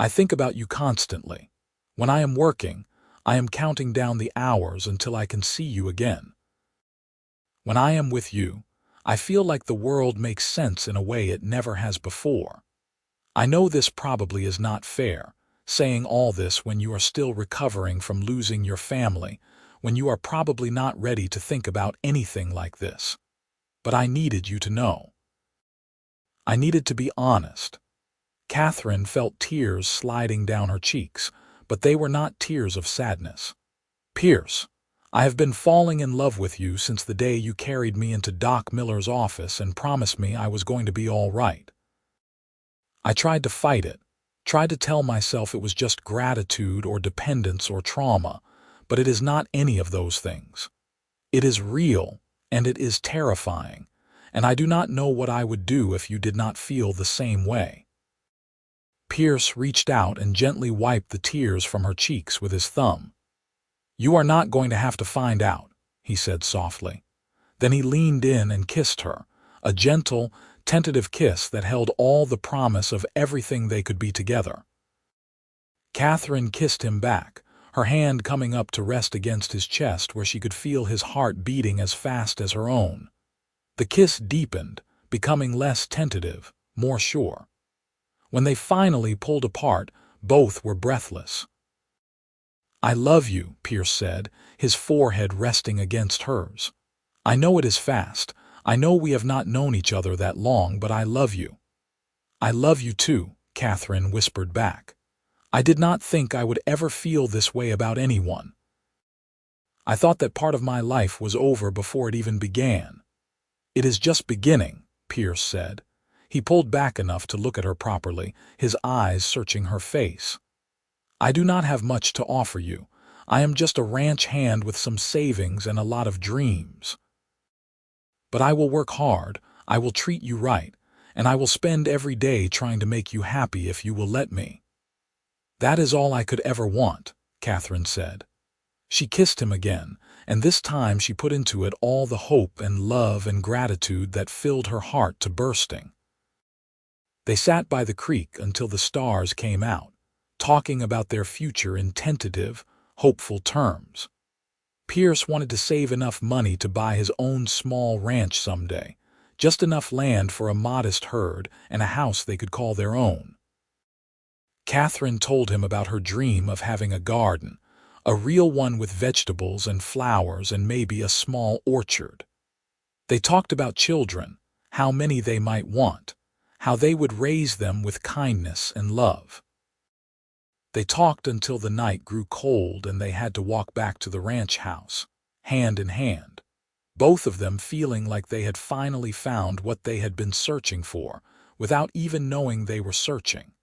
Speaker 1: I think about you constantly. When I am working, I am counting down the hours until I can see you again. When I am with you, I feel like the world makes sense in a way it never has before. I know this probably is not fair, saying all this when you are still recovering from losing your family, when you are probably not ready to think about anything like this. But I needed you to know. I needed to be honest." Katherine felt tears sliding down her cheeks, but they were not tears of sadness. "Pierce, I have been falling in love with you since the day you carried me into Doc Miller's office and promised me I was going to be all right. I tried to fight it, tried to tell myself it was just gratitude or dependence or trauma, but it is not any of those things. It is real, and it is terrifying, and I do not know what I would do if you did not feel the same way. Pierce reached out and gently wiped the tears from her cheeks with his thumb. You are not going to have to find out, he said softly. Then he leaned in and kissed her, a gentle, tentative kiss that held all the promise of everything they could be together. Katherine kissed him back, her hand coming up to rest against his chest where she could feel his heart beating as fast as her own. The kiss deepened, becoming less tentative, more sure. When they finally pulled apart, both were breathless. I love you, Pierce said, his forehead resting against hers. I know it is fast. I know we have not known each other that long, but I love you. I love you too, Katherine whispered back. I did not think I would ever feel this way about anyone. I thought that part of my life was over before it even began. It is just beginning, Pierce said. He pulled back enough to look at her properly, his eyes searching her face. I do not have much to offer you. I am just a ranch hand with some savings and a lot of dreams. But I will work hard, I will treat you right, and I will spend every day trying to make you happy if you will let me. That is all I could ever want, Katherine said. She kissed him again, and this time she put into it all the hope and love and gratitude that filled her heart to bursting. They sat by the creek until the stars came out, talking about their future in tentative, hopeful terms. Pierce wanted to save enough money to buy his own small ranch someday, just enough land for a modest herd and a house they could call their own. Katherine told him about her dream of having a garden, a real one with vegetables and flowers and maybe a small orchard. They talked about children, how many they might want, how they would raise them with kindness and love. They talked until the night grew cold and they had to walk back to the ranch house, hand in hand, both of them feeling like they had finally found what they had been searching for, without even knowing they were searching.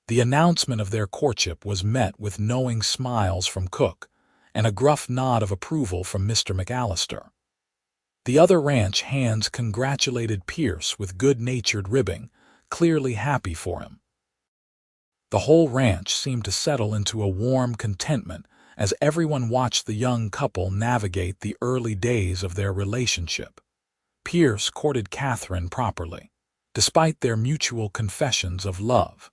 Speaker 1: The announcement of their courtship was met with knowing smiles from Cook and a gruff nod of approval from Mr. McAllister. The other ranch hands congratulated Pierce with good-natured ribbing, clearly happy for him. The whole ranch seemed to settle into a warm contentment as everyone watched the young couple navigate the early days of their relationship. Pierce courted Katherine properly, despite their mutual confessions of love.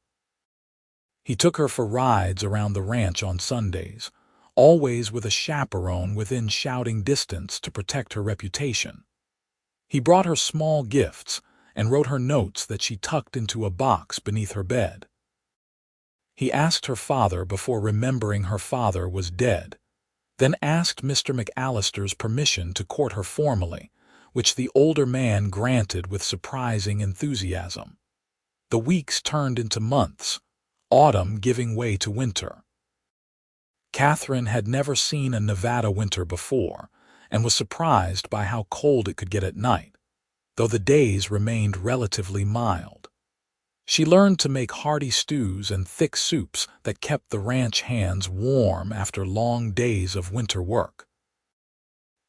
Speaker 1: He took her for rides around the ranch on Sundays, always with a chaperone within shouting distance to protect her reputation. He brought her small gifts and wrote her notes that she tucked into a box beneath her bed. He asked her father before remembering her father was dead, then asked Mr. McAllister's permission to court her formally, which the older man granted with surprising enthusiasm. The weeks turned into months, autumn giving way to winter. Katherine had never seen a Nevada winter before and was surprised by how cold it could get at night, though the days remained relatively mild. She learned to make hearty stews and thick soups that kept the ranch hands warm after long days of winter work.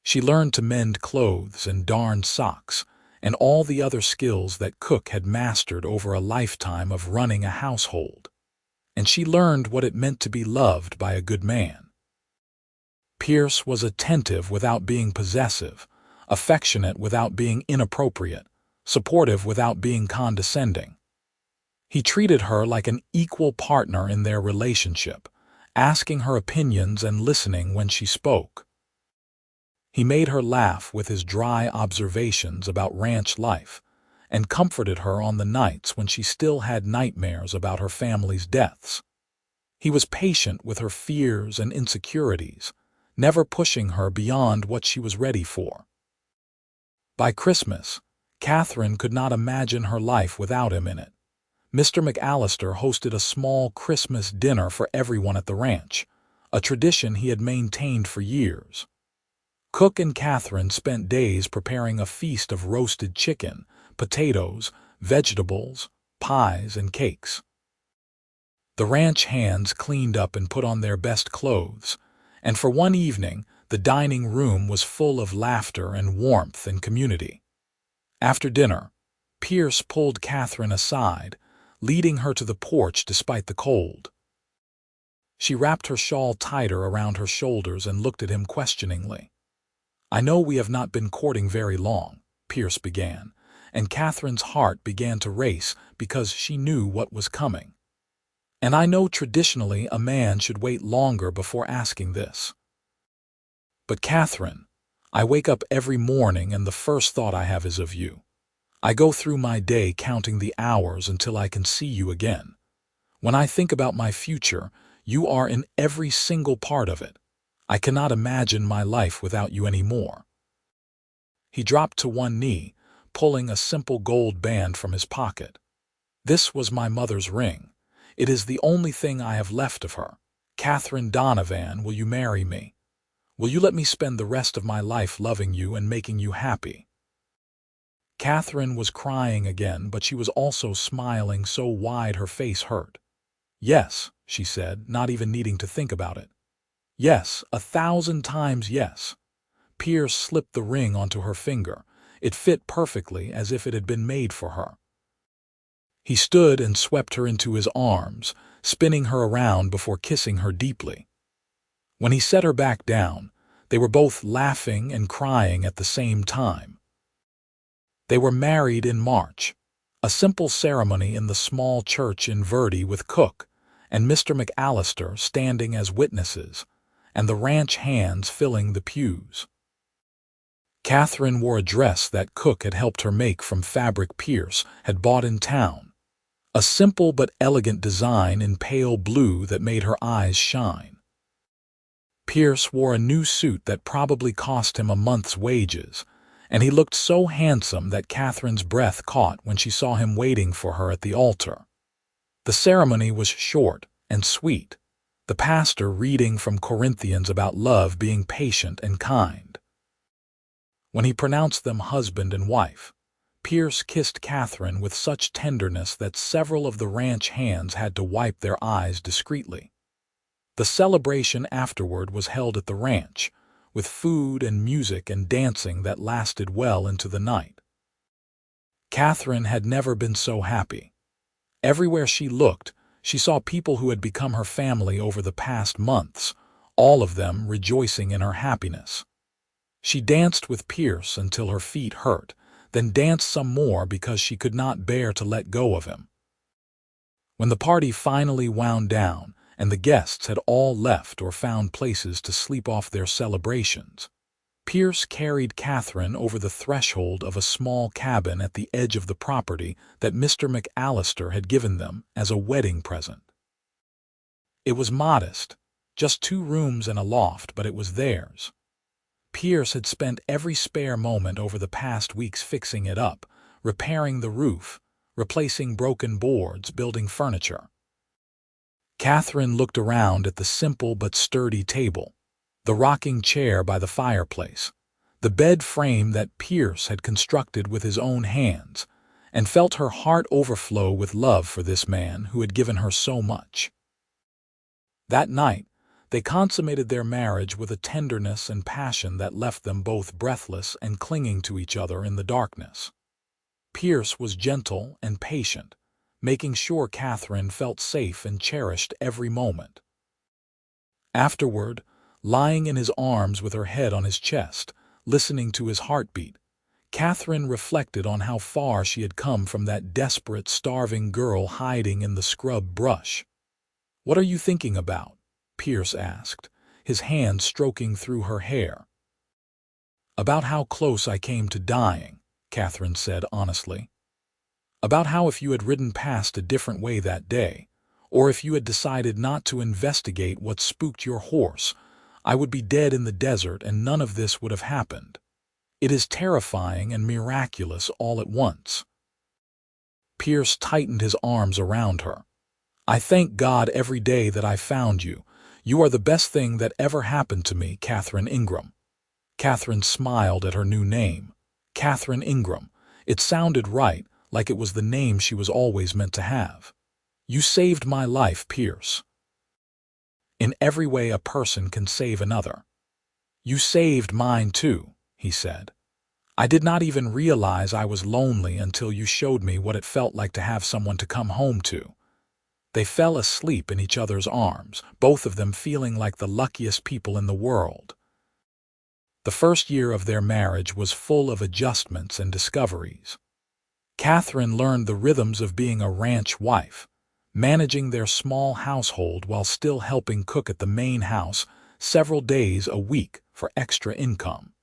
Speaker 1: She learned to mend clothes and darn socks, and all the other skills that Cook had mastered over a lifetime of running a household. And she learned what it meant to be loved by a good man. Pierce was attentive without being possessive, affectionate without being inappropriate, supportive without being condescending. He treated her like an equal partner in their relationship, asking her opinions and listening when she spoke. He made her laugh with his dry observations about ranch life, and comforted her on the nights when she still had nightmares about her family's deaths. He was patient with her fears and insecurities, never pushing her beyond what she was ready for. By Christmas, Katherine could not imagine her life without him in it. Mr. McAllister hosted a small Christmas dinner for everyone at the ranch, a tradition he had maintained for years. Cook and Katherine spent days preparing a feast of roasted chicken, potatoes, vegetables, pies, and cakes. The ranch hands cleaned up and put on their best clothes, and for one evening, the dining room was full of laughter and warmth and community. After dinner, Pierce pulled Katherine aside, leading her to the porch despite the cold. She wrapped her shawl tighter around her shoulders and looked at him questioningly. "I know we have not been courting very long," Pierce began, and Katherine's heart began to race because she knew what was coming. "And I know traditionally a man should wait longer before asking this. But Katherine, I wake up every morning and the first thought I have is of you. I go through my day counting the hours until I can see you again. When I think about my future, you are in every single part of it. I cannot imagine my life without you anymore." He dropped to one knee, pulling a simple gold band from his pocket. "This was my mother's ring. It is the only thing I have left of her. Katherine Donovan, will you marry me? Will you let me spend the rest of my life loving you and making you happy?" Katherine was crying again, but she was also smiling so wide her face hurt. "Yes," she said, not even needing to think about it. "Yes, 1,000 times yes." Pierce slipped the ring onto her finger. It fit perfectly, as if it had been made for her. He stood and swept her into his arms, spinning her around before kissing her deeply. When he set her back down, they were both laughing and crying at the same time. They were married in March, a simple ceremony in the small church in Verde with Cook and Mr. McAllister standing as witnesses, and the ranch hands filling the pews. Katherine wore a dress that Cook had helped her make from fabric Pierce had bought in town, a simple but elegant design in pale blue that made her eyes shine. Pierce wore a new suit that probably cost him a month's wages, and he looked so handsome that Katherine's breath caught when she saw him waiting for her at the altar. The ceremony was short and sweet, the pastor reading from Corinthians about love being patient and kind. When he pronounced them husband and wife, Pierce kissed Katherine with such tenderness that several of the ranch hands had to wipe their eyes discreetly. The celebration afterward was held at the ranch, with food and music and dancing that lasted well into the night. Katherine had never been so happy. Everywhere she looked, she saw people who had become her family over the past months, all of them rejoicing in her happiness. She danced with Pierce until her feet hurt, then danced some more because she could not bear to let go of him. When the party finally wound down, and the guests had all left or found places to sleep off their celebrations, Pierce carried Katherine over the threshold of a small cabin at the edge of the property that Mr. McAllister had given them as a wedding present. It was modest, just 2 rooms and a loft, but it was theirs. Pierce had spent every spare moment over the past weeks fixing it up, repairing the roof, replacing broken boards, building furniture. Katherine looked around at the simple but sturdy table, the rocking chair by the fireplace, the bed frame that Pierce had constructed with his own hands, and felt her heart overflow with love for this man who had given her so much. That night, they consummated their marriage with a tenderness and passion that left them both breathless and clinging to each other in the darkness. Pierce was gentle and patient, making sure Katherine felt safe and cherished every moment. Afterward, lying in his arms with her head on his chest, listening to his heartbeat, Katherine reflected on how far she had come from that desperate, starving girl hiding in the scrub brush. "What are you thinking about?" Pierce asked, his hand stroking through her hair. "About how close I came to dying," Katherine said honestly. "About how if you had ridden past a different way that day, or if you had decided not to investigate what spooked your horse, I would be dead in the desert and none of this would have happened. It is terrifying and miraculous all at once." Pierce tightened his arms around her. "I thank God every day that I found you. "You are the best thing that ever happened to me, Katherine Ingram." Katherine smiled at her new name. Katherine Ingram. It sounded right, like it was the name she was always meant to have. "You saved my life, Pierce." "In every way a person can save another." "You saved mine too," he said. "I did not even realize I was lonely until you showed me what it felt like to have someone to come home to." They fell asleep in each other's arms, both of them feeling like the luckiest people in the world. The first year of their marriage was full of adjustments and discoveries. Katherine learned the rhythms of being a ranch wife, managing their small household while still helping cook at the main house several days a week for extra income.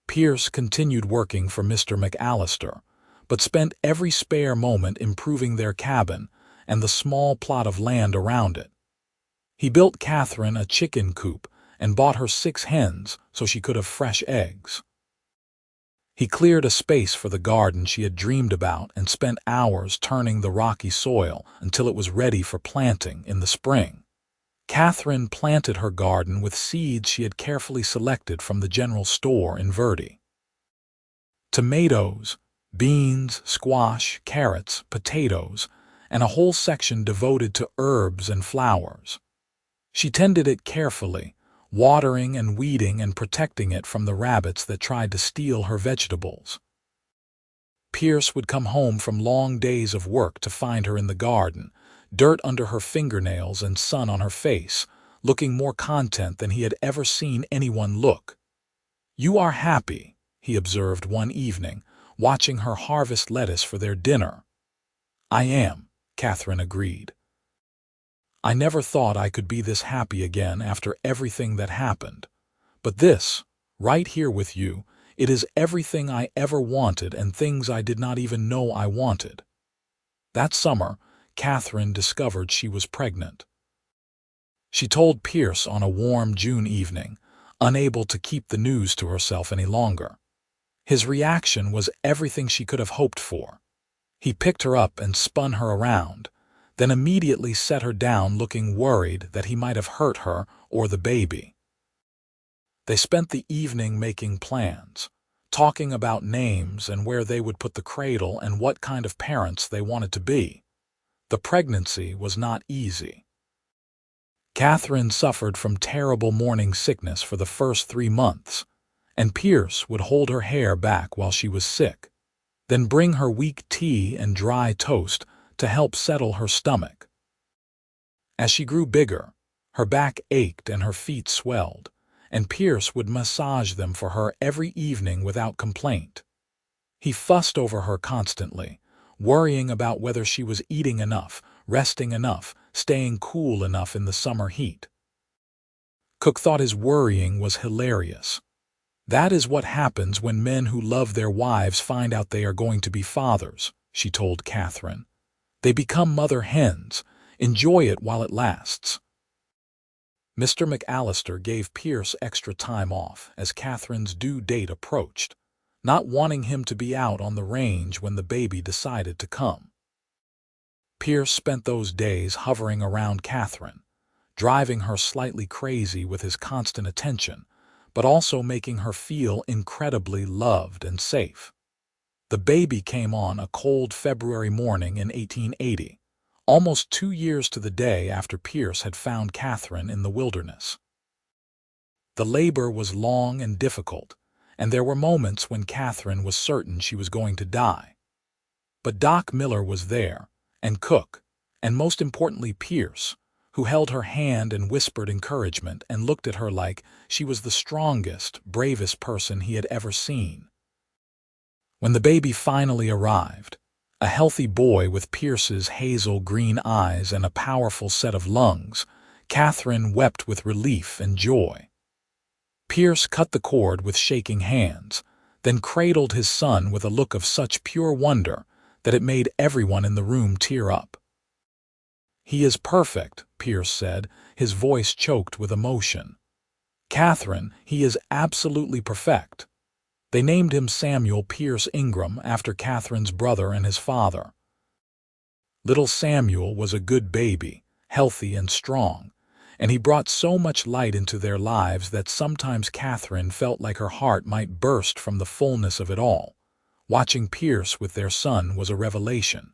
Speaker 1: Pierce continued working for Mr. McAllister, but spent every spare moment improving their cabin and the small plot of land around it. He built Katherine a chicken coop and bought her 6 hens so she could have fresh eggs. He cleared a space for the garden she had dreamed about and spent hours turning the rocky soil until it was ready for planting in the spring. Katherine planted her garden with seeds she had carefully selected from the general store in Verdi. Tomatoes, beans, squash, carrots, potatoes, and a whole section devoted to herbs and flowers. She tended it carefully, watering and weeding and protecting it from the rabbits that tried to steal her vegetables. Pierce would come home from long days of work to find her in the garden, dirt under her fingernails and sun on her face, looking more content than he had ever seen anyone look. "You are happy," he observed one evening, watching her harvest lettuce for their dinner. "I am," Katherine agreed. "I never thought I could be this happy again after everything that happened. But this, right here with you, it is everything I ever wanted and things I did not even know I wanted." That summer, Katherine discovered she was pregnant. She told Pierce on a warm June evening, unable to keep the news to herself any longer. His reaction was everything she could have hoped for. He picked her up and spun her around, then immediately set her down looking worried that he might have hurt her or the baby. They spent the evening making plans, talking about names and where they would put the cradle and what kind of parents they wanted to be. The pregnancy was not easy. Katherine suffered from terrible morning sickness for the first 3 months, and Pierce would hold her hair back while she was sick, then bring her weak tea and dry toast to help settle her stomach. As she grew bigger, her back ached and her feet swelled, and Pierce would massage them for her every evening without complaint. He fussed over her constantly, worrying about whether she was eating enough, resting enough, staying cool enough in the summer heat. Cook thought his worrying was hilarious. "That is what happens when men who love their wives find out they are going to be fathers," she told Katherine. "They become mother hens. Enjoy it while it lasts." Mr. McAllister gave Pierce extra time off as Katherine's due date approached, not wanting him to be out on the range when the baby decided to come. Pierce spent those days hovering around Katherine, driving her slightly crazy with his constant attention, but also making her feel incredibly loved and safe. The baby came on a cold February morning in 1880, almost 2 years to the day after Pierce had found Katherine in the wilderness. The labor was long and difficult, and there were moments when Katherine was certain she was going to die. But Doc Miller was there, and Cook, and most importantly Pierce, who held her hand and whispered encouragement and looked at her like she was the strongest, bravest person he had ever seen. When the baby finally arrived, a healthy boy with Pierce's hazel green eyes and a powerful set of lungs, Katherine wept with relief and joy. Pierce cut the cord with shaking hands, then cradled his son with a look of such pure wonder that it made everyone in the room tear up. "He is perfect," Pierce said, his voice choked with emotion. "Katherine, he is absolutely perfect." They named him Samuel Pierce Ingram after Katherine's brother and his father. Little Samuel was a good baby, healthy and strong, and he brought so much light into their lives that sometimes Katherine felt like her heart might burst from the fullness of it all. Watching Pierce with their son was a revelation.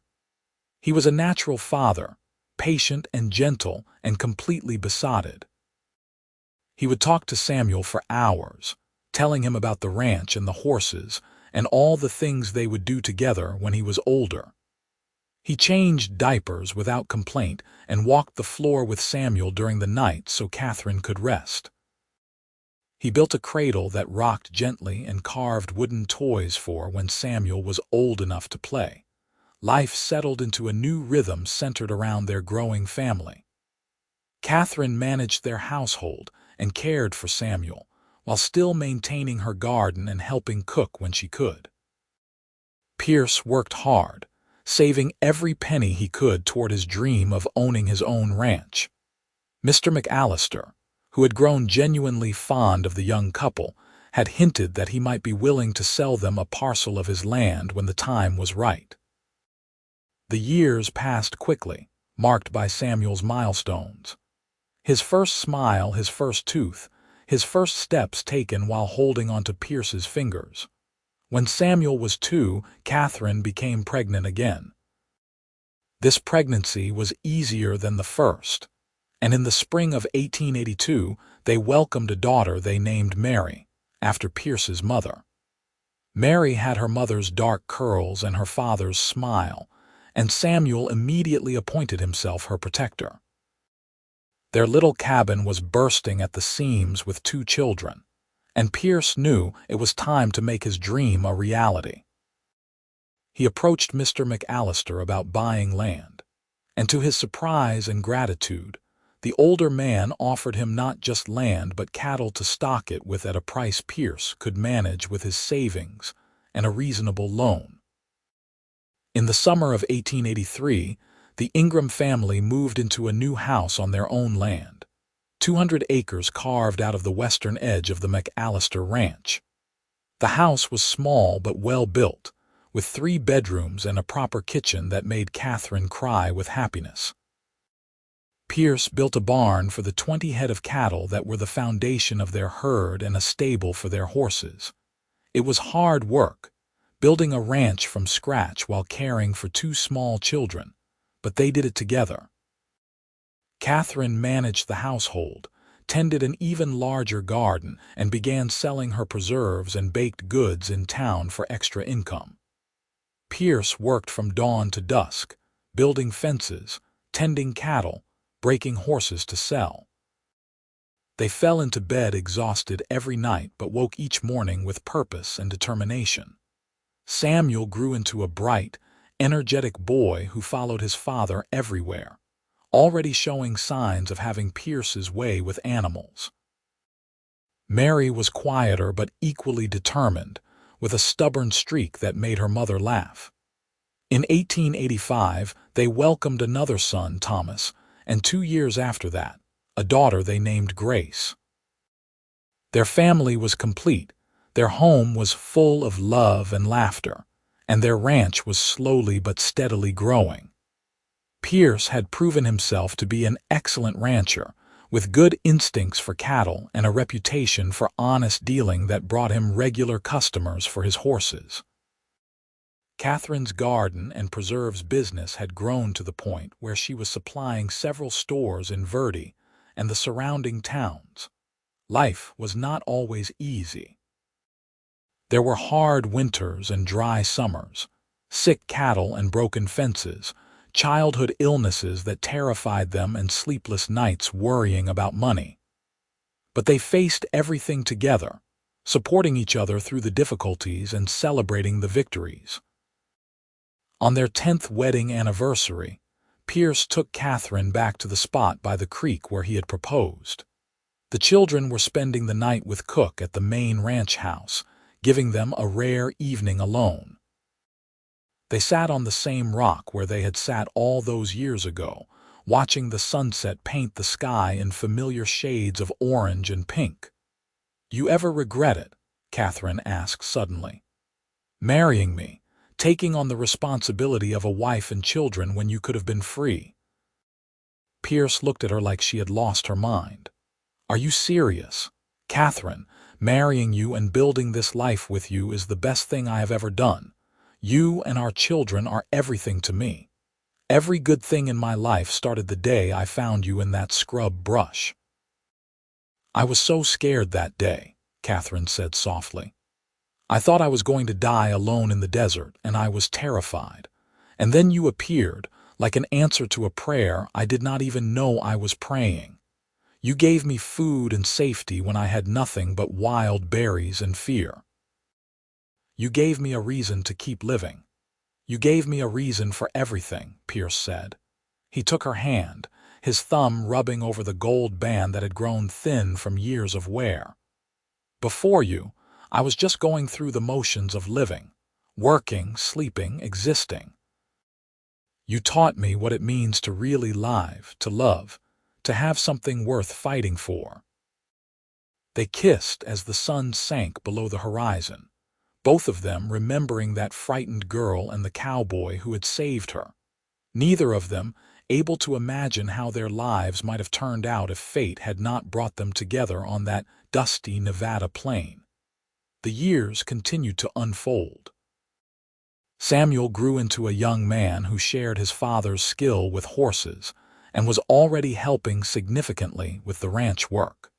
Speaker 1: He was a natural father, patient and gentle and completely besotted. He would talk to Samuel for hours, telling him about the ranch and the horses and all the things they would do together when he was older. He changed diapers without complaint and walked the floor with Samuel during the night so Katherine could rest. He built a cradle that rocked gently and carved wooden toys for when Samuel was old enough to play. Life settled into a new rhythm centered around their growing family. Katherine managed their household and cared for Samuel, while still maintaining her garden and helping cook when she could. Pierce worked hard, saving every penny he could toward his dream of owning his own ranch. Mr. McAllister, who had grown genuinely fond of the young couple, had hinted that he might be willing to sell them a parcel of his land when the time was right. The years passed quickly, marked by Samuel's milestones. His first smile, his first tooth, his first steps taken while holding onto Pierce's fingers. When Samuel was 2, Katherine became pregnant again. This pregnancy was easier than the first, and in the spring of 1882 they welcomed a daughter they named Mary, after Pierce's mother. Mary had her mother's dark curls and her father's smile, and Samuel immediately appointed himself her protector. Their little cabin was bursting at the seams with 2 children, and Pierce knew it was time to make his dream a reality. He approached Mr. McAllister about buying land, and to his surprise and gratitude, the older man offered him not just land but cattle to stock it with at a price Pierce could manage with his savings and a reasonable loan. In the summer of 1883, the Ingram family moved into a new house on their own land, 200 acres carved out of the western edge of the McAllister Ranch. The house was small but well built, with 3 bedrooms and a proper kitchen that made Katherine cry with happiness. Pierce built a barn for the 20 head of cattle that were the foundation of their herd and a stable for their horses. It was hard work, building a ranch from scratch while caring for 2 small children, but they did it together. Katherine managed the household, tended an even larger garden, and began selling her preserves and baked goods in town for extra income. Pierce worked from dawn to dusk, building fences, tending cattle, breaking horses to sell. They fell into bed exhausted every night but woke each morning with purpose and determination. Samuel grew into a bright, energetic boy who followed his father everywhere, already showing signs of having Pierce's way with animals. Mary was quieter but equally determined, with a stubborn streak that made her mother laugh. In 1885, they welcomed another son, Thomas, and 2 years after that, a daughter they named Grace. Their family was complete, their home was full of love and laughter, and their ranch was slowly but steadily growing. Pierce had proven himself to be an excellent rancher, with good instincts for cattle and a reputation for honest dealing that brought him regular customers for his horses. Katherine's garden and preserves business had grown to the point where she was supplying several stores in Verdi and the surrounding towns. Life was not always easy. There were hard winters and dry summers, sick cattle and broken fences, childhood illnesses that terrified them, and sleepless nights worrying about money. But they faced everything together, supporting each other through the difficulties and celebrating the victories. On their 10th wedding anniversary, Pierce took Katherine back to the spot by the creek where he had proposed. The children were spending the night with Cook at the main ranch house, giving them a rare evening alone. They sat on the same rock where they had sat all those years ago, watching the sunset paint the sky in familiar shades of orange and pink. "You ever regret it?" Katherine asked suddenly. "Marrying me, taking on the responsibility of a wife and children when you could have been free?" Pierce looked at her like she had lost her mind. "Are you serious? Katherine, marrying you and building this life with you is the best thing I have ever done. You and our children are everything to me. Every good thing in my life started the day I found you in that scrub brush." "I was so scared that day," Katherine said softly. "I thought I was going to die alone in the desert, and I was terrified. And then you appeared, like an answer to a prayer I did not even know I was praying. You gave me food and safety when I had nothing but wild berries and fear. You gave me a reason to keep living. You gave me a reason for everything," Pierce said. He took her hand, his thumb rubbing over the gold band that had grown thin from years of wear. "Before you, I was just going through the motions of living, working, sleeping, existing. You taught me what it means to really live, to love, to have something worth fighting for." They kissed as the sun sank below the horizon, both of them remembering that frightened girl and the cowboy who had saved her. Neither of them able to imagine how their lives might have turned out if fate had not brought them together on that dusty Nevada plain. The years continued to unfold. Samuel grew into a young man who shared his father's skill with horses and was already helping significantly with the ranch work.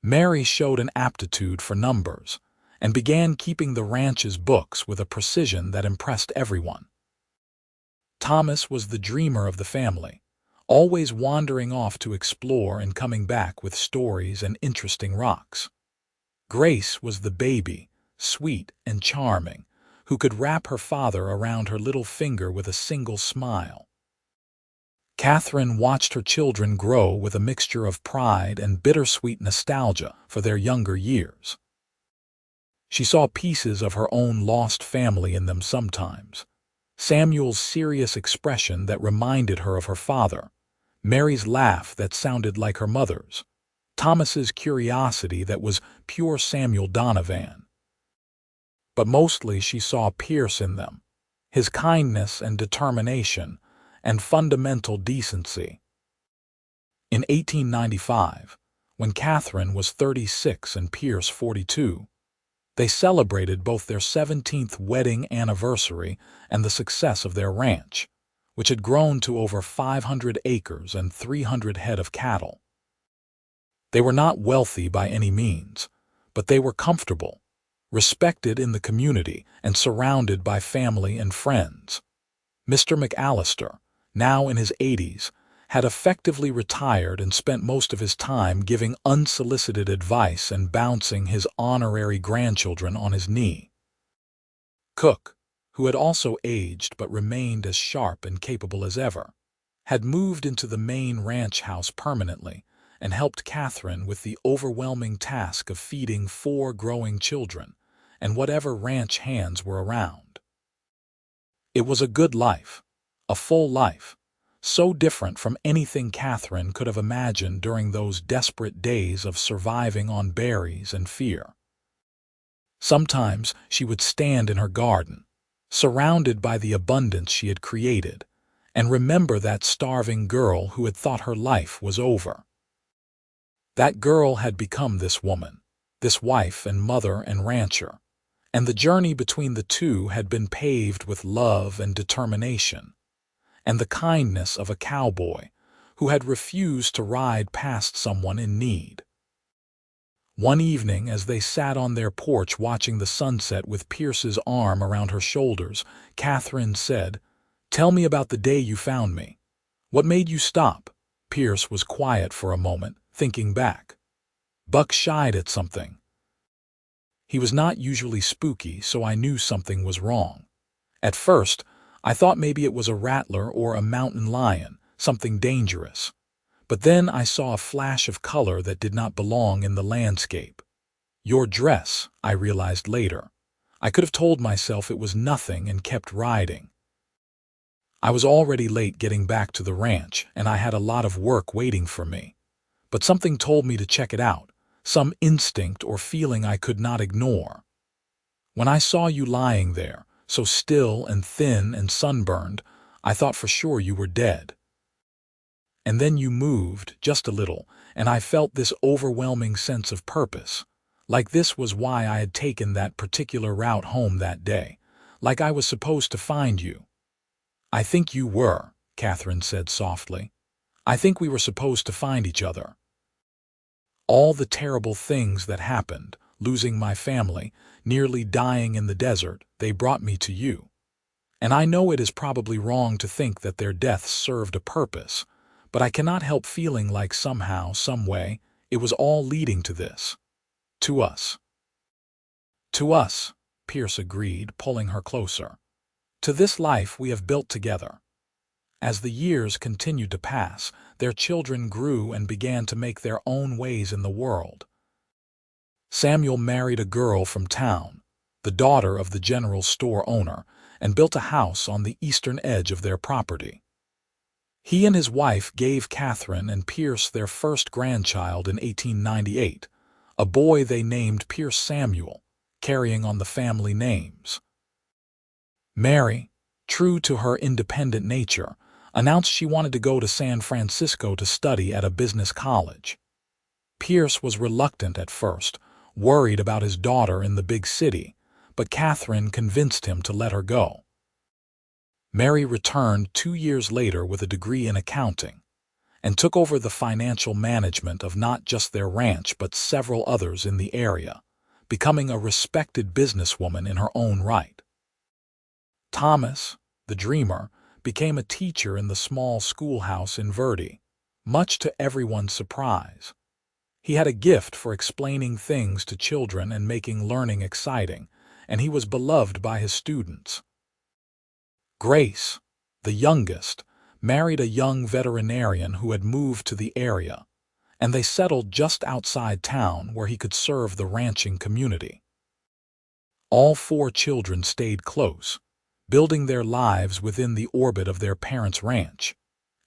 Speaker 1: Mary showed an aptitude for numbers and began keeping the ranch's books with a precision that impressed everyone. Thomas was the dreamer of the family, always wandering off to explore and coming back with stories and interesting rocks. Grace was the baby, sweet and charming, who could wrap her father around her little finger with a single smile. Katherine watched her children grow with a mixture of pride and bittersweet nostalgia for their younger years. She saw pieces of her own lost family in them sometimes. Samuel's serious expression that reminded her of her father, Mary's laugh that sounded like her mother's, Thomas's curiosity that was pure Samuel Donovan. But mostly she saw Pierce in them, his kindness and determination and fundamental decency. In 1895, when Katherine was 36 and Pierce 42, they celebrated both their 17th wedding anniversary and the success of their ranch, which had grown to over 500 acres and 300 head of cattle. They were not wealthy by any means, but they were comfortable, respected in the community, and surrounded by family and friends. Mr. McAllister, now in his 80s, had effectively retired and spent most of his time giving unsolicited advice and bouncing his honorary grandchildren on his knee. Cook, who had also aged but remained as sharp and capable as ever, had moved into the main ranch house permanently and helped Katherine with the overwhelming task of feeding 4 growing children and whatever ranch hands were around. It was a good life, a full life, so different from anything Katherine could have imagined during those desperate days of surviving on berries and fear. Sometimes she would stand in her garden, surrounded by the abundance she had created, and remember that starving girl who had thought her life was over. That girl had become this woman, this wife and mother and rancher, and the journey between the two had been paved with love and determination, and the kindness of a cowboy who had refused to ride past someone in need. One evening, as they sat on their porch watching the sunset with Pierce's arm around her shoulders, Katherine said, "Tell me about the day you found me. What made you stop?" Pierce was quiet for a moment, thinking back. Buck shied at something. He was not usually spooky, so I knew something was wrong. At first, I thought maybe it was a rattler or a mountain lion, something dangerous. But then I saw a flash of color that did not belong in the landscape. Your dress, I realized later. I could have told myself it was nothing and kept riding. I was already late getting back to the ranch, and I had a lot of work waiting for me. But something told me to check it out, some instinct or feeling I could not ignore. When I saw you lying there, so still and thin and sunburned, I thought for sure you were dead. And then you moved, just a little, and I felt this overwhelming sense of purpose. Like this was why I had taken that particular route home that day. Like I was supposed to find you. I think you were, Katherine said softly. I think we were supposed to find each other. All the terrible things that happened, losing my family, nearly dying in the desert, they brought me to you. And I know it is probably wrong to think that their deaths served a purpose, but I cannot help feeling like somehow, some way, it was all leading to this. To us. To us, Pierce agreed, pulling her closer. To this life we have built together. As the years continued to pass, their children grew and began to make their own ways in the world. Samuel married a girl from town, the daughter of the general store owner, and built a house on the eastern edge of their property. He and his wife gave Katherine and Pierce their first grandchild in 1898, a boy they named Pierce Samuel, carrying on the family names. Mary, true to her independent nature, announced she wanted to go to San Francisco to study at a business college. Pierce was reluctant at first, worried about his daughter in the big city, but Katherine convinced him to let her go. Mary returned 2 years later with a degree in accounting, and took over the financial management of not just their ranch but several others in the area, becoming a respected businesswoman in her own right. Thomas, the dreamer, became a teacher in the small schoolhouse in Verdi, much to everyone's surprise. He had a gift for explaining things to children and making learning exciting, and he was beloved by his students. Grace, the youngest, married a young veterinarian who had moved to the area, and they settled just outside town where he could serve the ranching community. All 4 children stayed close, building their lives within the orbit of their parents' ranch,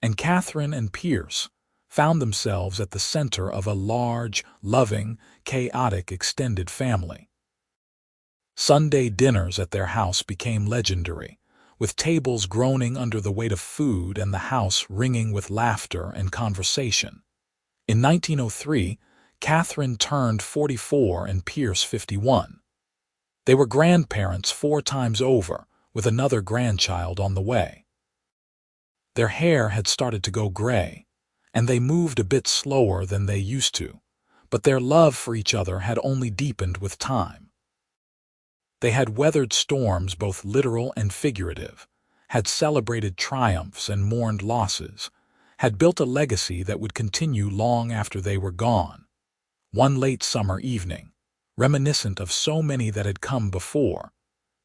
Speaker 1: and Katherine and Pierce found themselves at the center of a large, loving, chaotic extended family. Sunday dinners at their house became legendary, with tables groaning under the weight of food and the house ringing with laughter and conversation. In 1903, Katherine turned 44 and Pierce 51. They were grandparents 4 times over, with another grandchild on the way. Their hair had started to go gray, and they moved a bit slower than they used to, but their love for each other had only deepened with time. They had weathered storms both literal and figurative, had celebrated triumphs and mourned losses, had built a legacy that would continue long after they were gone. One late summer evening, reminiscent of so many that had come before,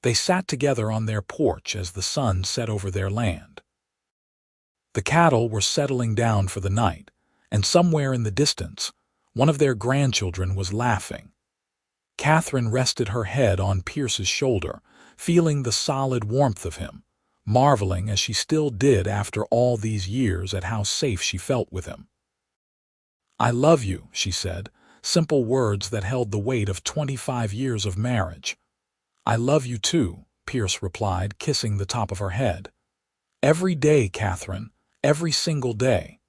Speaker 1: they sat together on their porch as the sun set over their land. The cattle were settling down for the night, and somewhere in the distance, one of their grandchildren was laughing. Katherine rested her head on Pierce's shoulder, feeling the solid warmth of him, marveling as she still did after all these years at how safe she felt with him. "I love you," she said, simple words that held the weight of 25 years of marriage. "I love you too," Pierce replied, kissing the top of her head. "Every day, Katherine, every single day."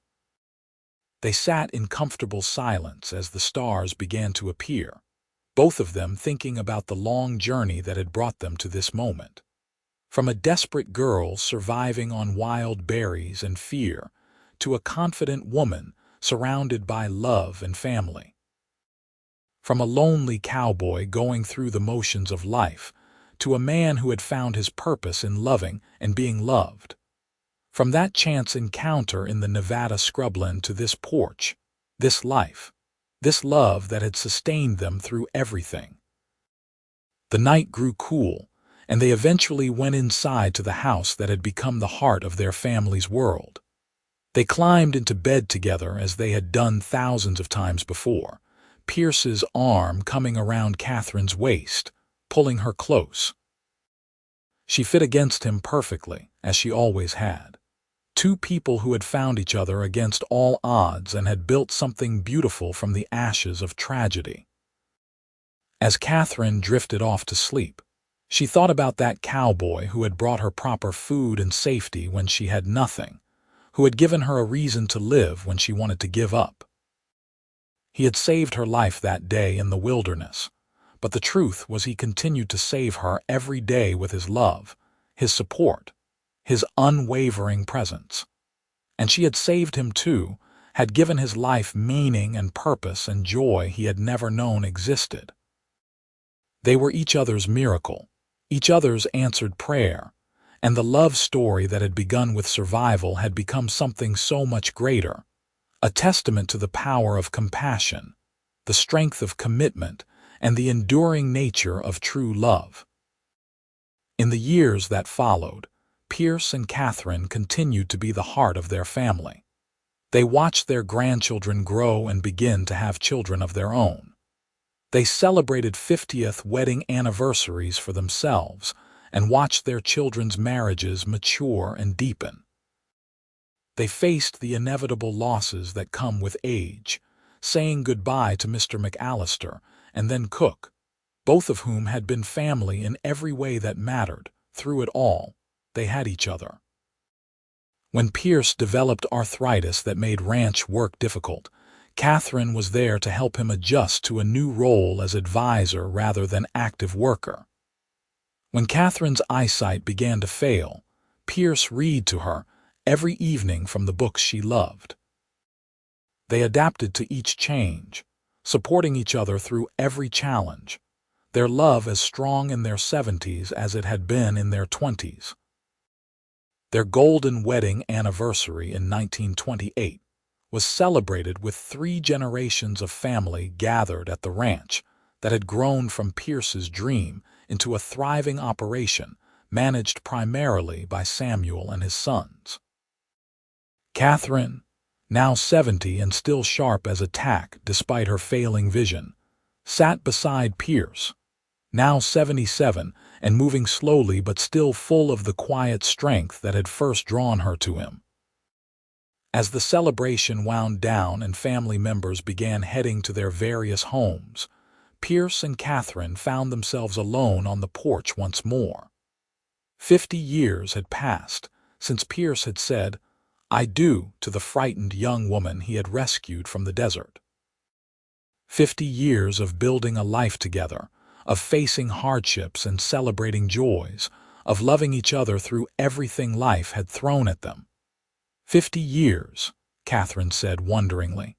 Speaker 1: They sat in comfortable silence as the stars began to appear, both of them thinking about the long journey that had brought them to this moment. From a desperate girl surviving on wild berries and fear, to a confident woman surrounded by love and family. From a lonely cowboy going through the motions of life, to a man who had found his purpose in loving and being loved. From that chance encounter in the Nevada scrubland to this porch, this life, this love that had sustained them through everything. The night grew cool, and they eventually went inside to the house that had become the heart of their family's world. They climbed into bed together as they had done thousands of times before, Pierce's arm coming around Katherine's waist, pulling her close. She fit against him perfectly, as she always had. 2 people who had found each other against all odds and had built something beautiful from the ashes of tragedy. As Katherine drifted off to sleep, she thought about that cowboy who had brought her proper food and safety when she had nothing, who had given her a reason to live when she wanted to give up. He had saved her life that day in the wilderness, but the truth was he continued to save her every day with his love, his support, his unwavering presence. And she had saved him too, had given his life meaning and purpose and joy he had never known existed. They were each other's miracle, each other's answered prayer, and the love story that had begun with survival had become something so much greater, a testament to the power of compassion, the strength of commitment, and the enduring nature of true love. In the years that followed, Pierce and Katherine continued to be the heart of their family. They watched their grandchildren grow and begin to have children of their own. They celebrated 50th wedding anniversaries for themselves and watched their children's marriages mature and deepen. They faced the inevitable losses that come with age, saying goodbye to Mr. McAllister and then Cook, both of whom had been family in every way that mattered. Through it all, they had each other. When Pierce developed arthritis that made ranch work difficult, Katherine was there to help him adjust to a new role as advisor rather than active worker. When Katherine's eyesight began to fail, Pierce read to her every evening from the books she loved. They adapted to each change, supporting each other through every challenge, their love as strong in their 70s as it had been in their 20s. Their golden wedding anniversary in 1928 was celebrated with 3 generations of family gathered at the ranch that had grown from Pierce's dream into a thriving operation managed primarily by Samuel and his sons. Katherine, now 70 and still sharp as a tack despite her failing vision, sat beside Pierce, now 77 and moving slowly but still full of the quiet strength that had first drawn her to him. As the celebration wound down and family members began heading to their various homes, Pierce and Katherine found themselves alone on the porch once more. 50 years had passed since Pierce had said, "I do," to the frightened young woman he had rescued from the desert. 50 years of building a life together, of facing hardships and celebrating joys, of loving each other through everything life had thrown at them. 50 years, Katherine said wonderingly.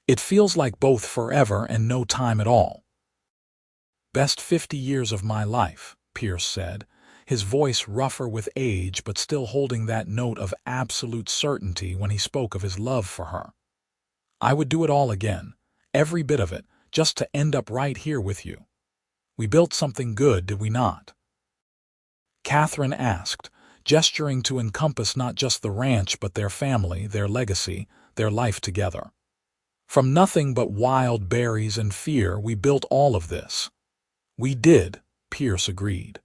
Speaker 1: It feels like both forever and no time at all. Best 50 years of my life, Pierce said, his voice rougher with age but still holding that note of absolute certainty when he spoke of his love for her. I would do it all again, every bit of it, just to end up right here with you. We built something good, did we not? Katherine asked, gesturing to encompass not just the ranch but their family, their legacy, their life together. From nothing but wild berries and fear we built all of this. We did, Pierce agreed.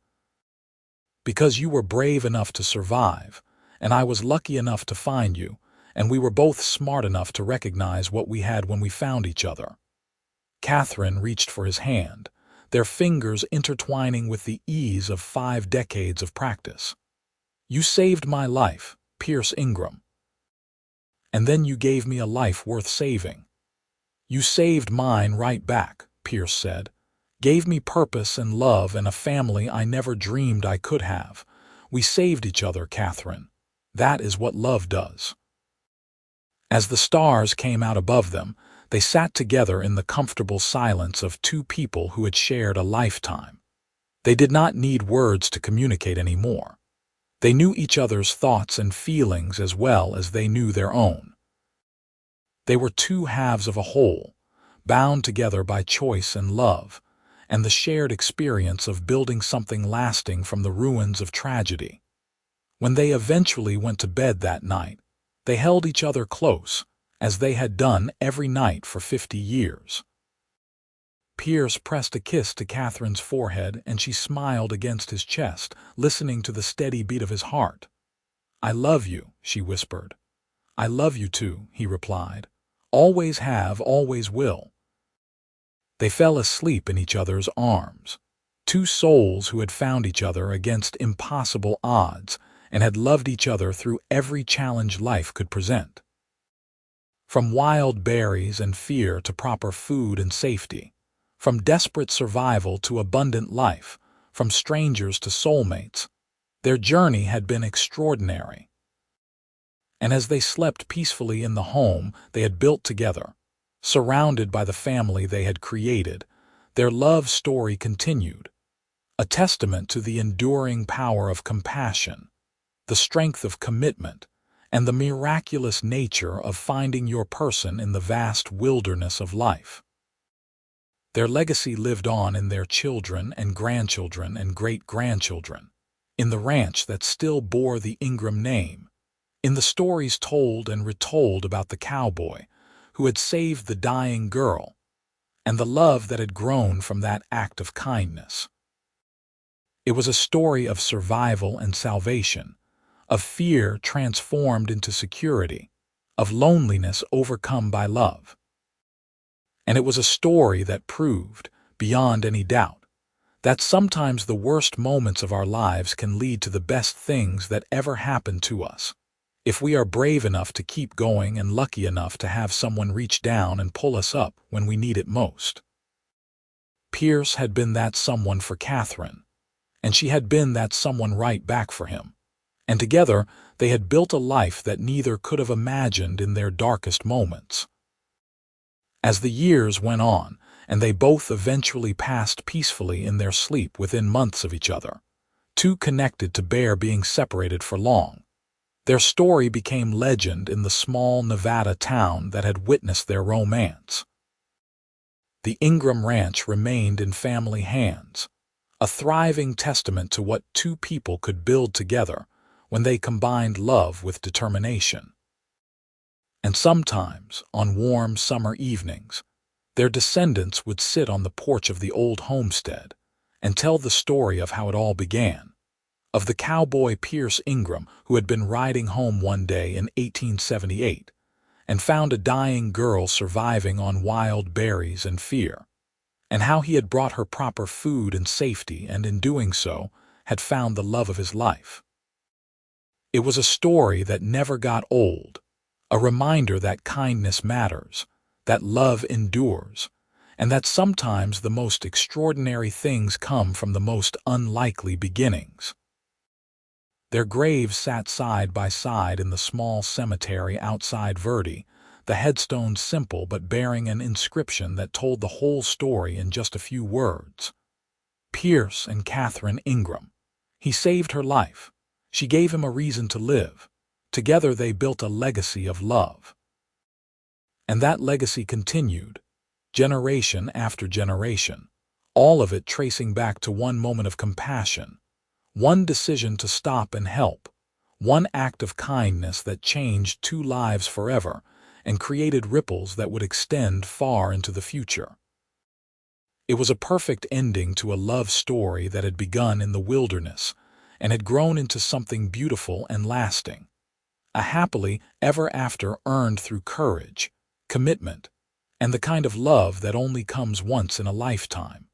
Speaker 1: Because you were brave enough to survive, and I was lucky enough to find you, and we were both smart enough to recognize what we had when we found each other. Katherine reached for his hand, their fingers intertwining with the ease of 5 decades of practice. You saved my life, Pierce Ingram. And then you gave me a life worth saving. You saved mine right back, Pierce said. Gave me purpose and love and a family I never dreamed I could have. We saved each other, Katherine. That is what love does. As the stars came out above them, they sat together in the comfortable silence of 2 people who had shared a lifetime. They did not need words to communicate anymore. They knew each other's thoughts and feelings as well as they knew their own. They were 2 halves of a whole, bound together by choice and love, and the shared experience of building something lasting from the ruins of tragedy. When they eventually went to bed that night, they held each other close, as they had done every night for 50 years. Pierce pressed a kiss to Katherine's forehead, and she smiled against his chest, listening to the steady beat of his heart. I love you, she whispered. I love you too, he replied. Always have, always will. They fell asleep in each other's arms, 2 souls who had found each other against impossible odds, and had loved each other through every challenge life could present. From wild berries and fear to proper food and safety, from desperate survival to abundant life, from strangers to soulmates, their journey had been extraordinary. And as they slept peacefully in the home they had built together, surrounded by the family they had created, their love story continued, a testament to the enduring power of compassion, the strength of commitment, and the miraculous nature of finding your person in the vast wilderness of life. Their legacy lived on in their children and grandchildren and great-grandchildren, in the ranch that still bore the Ingram name, in the stories told and retold about the cowboy who had saved the dying girl, and the love that had grown from that act of kindness. It was a story of survival and salvation, of fear transformed into security, of loneliness overcome by love. And it was a story that proved, beyond any doubt, that sometimes the worst moments of our lives can lead to the best things that ever happened to us, if we are brave enough to keep going and lucky enough to have someone reach down and pull us up when we need it most. Pierce had been that someone for Katherine, and she had been that someone right back for him. And together they had built a life that neither could have imagined in their darkest moments. As the years went on, and they both eventually passed peacefully in their sleep within months of each other, too connected to bear being separated for long, their story became legend in the small Nevada town that had witnessed their romance. The Ingram Ranch remained in family hands, a thriving testament to what two people could build together when they combined love with determination. And sometimes, on warm summer evenings, their descendants would sit on the porch of the old homestead and tell the story of how it all began, of the cowboy Pierce Ingram who had been riding home one day in 1878 and found a dying girl surviving on wild berries and fear, and how he had brought her proper food and safety and in doing so had found the love of his life. It was a story that never got old, a reminder that kindness matters, that love endures, and that sometimes the most extraordinary things come from the most unlikely beginnings. Their graves sat side by side in the small cemetery outside Verde, the headstones simple but bearing an inscription that told the whole story in just a few words. Pierce and Katherine Ingram. He saved her life. She gave him a reason to live. Together they built a legacy of love. And that legacy continued, generation after generation, all of it tracing back to one moment of compassion, one decision to stop and help, one act of kindness that changed two lives forever and created ripples that would extend far into the future. It was a perfect ending to a love story that had begun in the wilderness and had grown into something beautiful and lasting, a happily ever after earned through courage, commitment, and the kind of love that only comes once in a lifetime.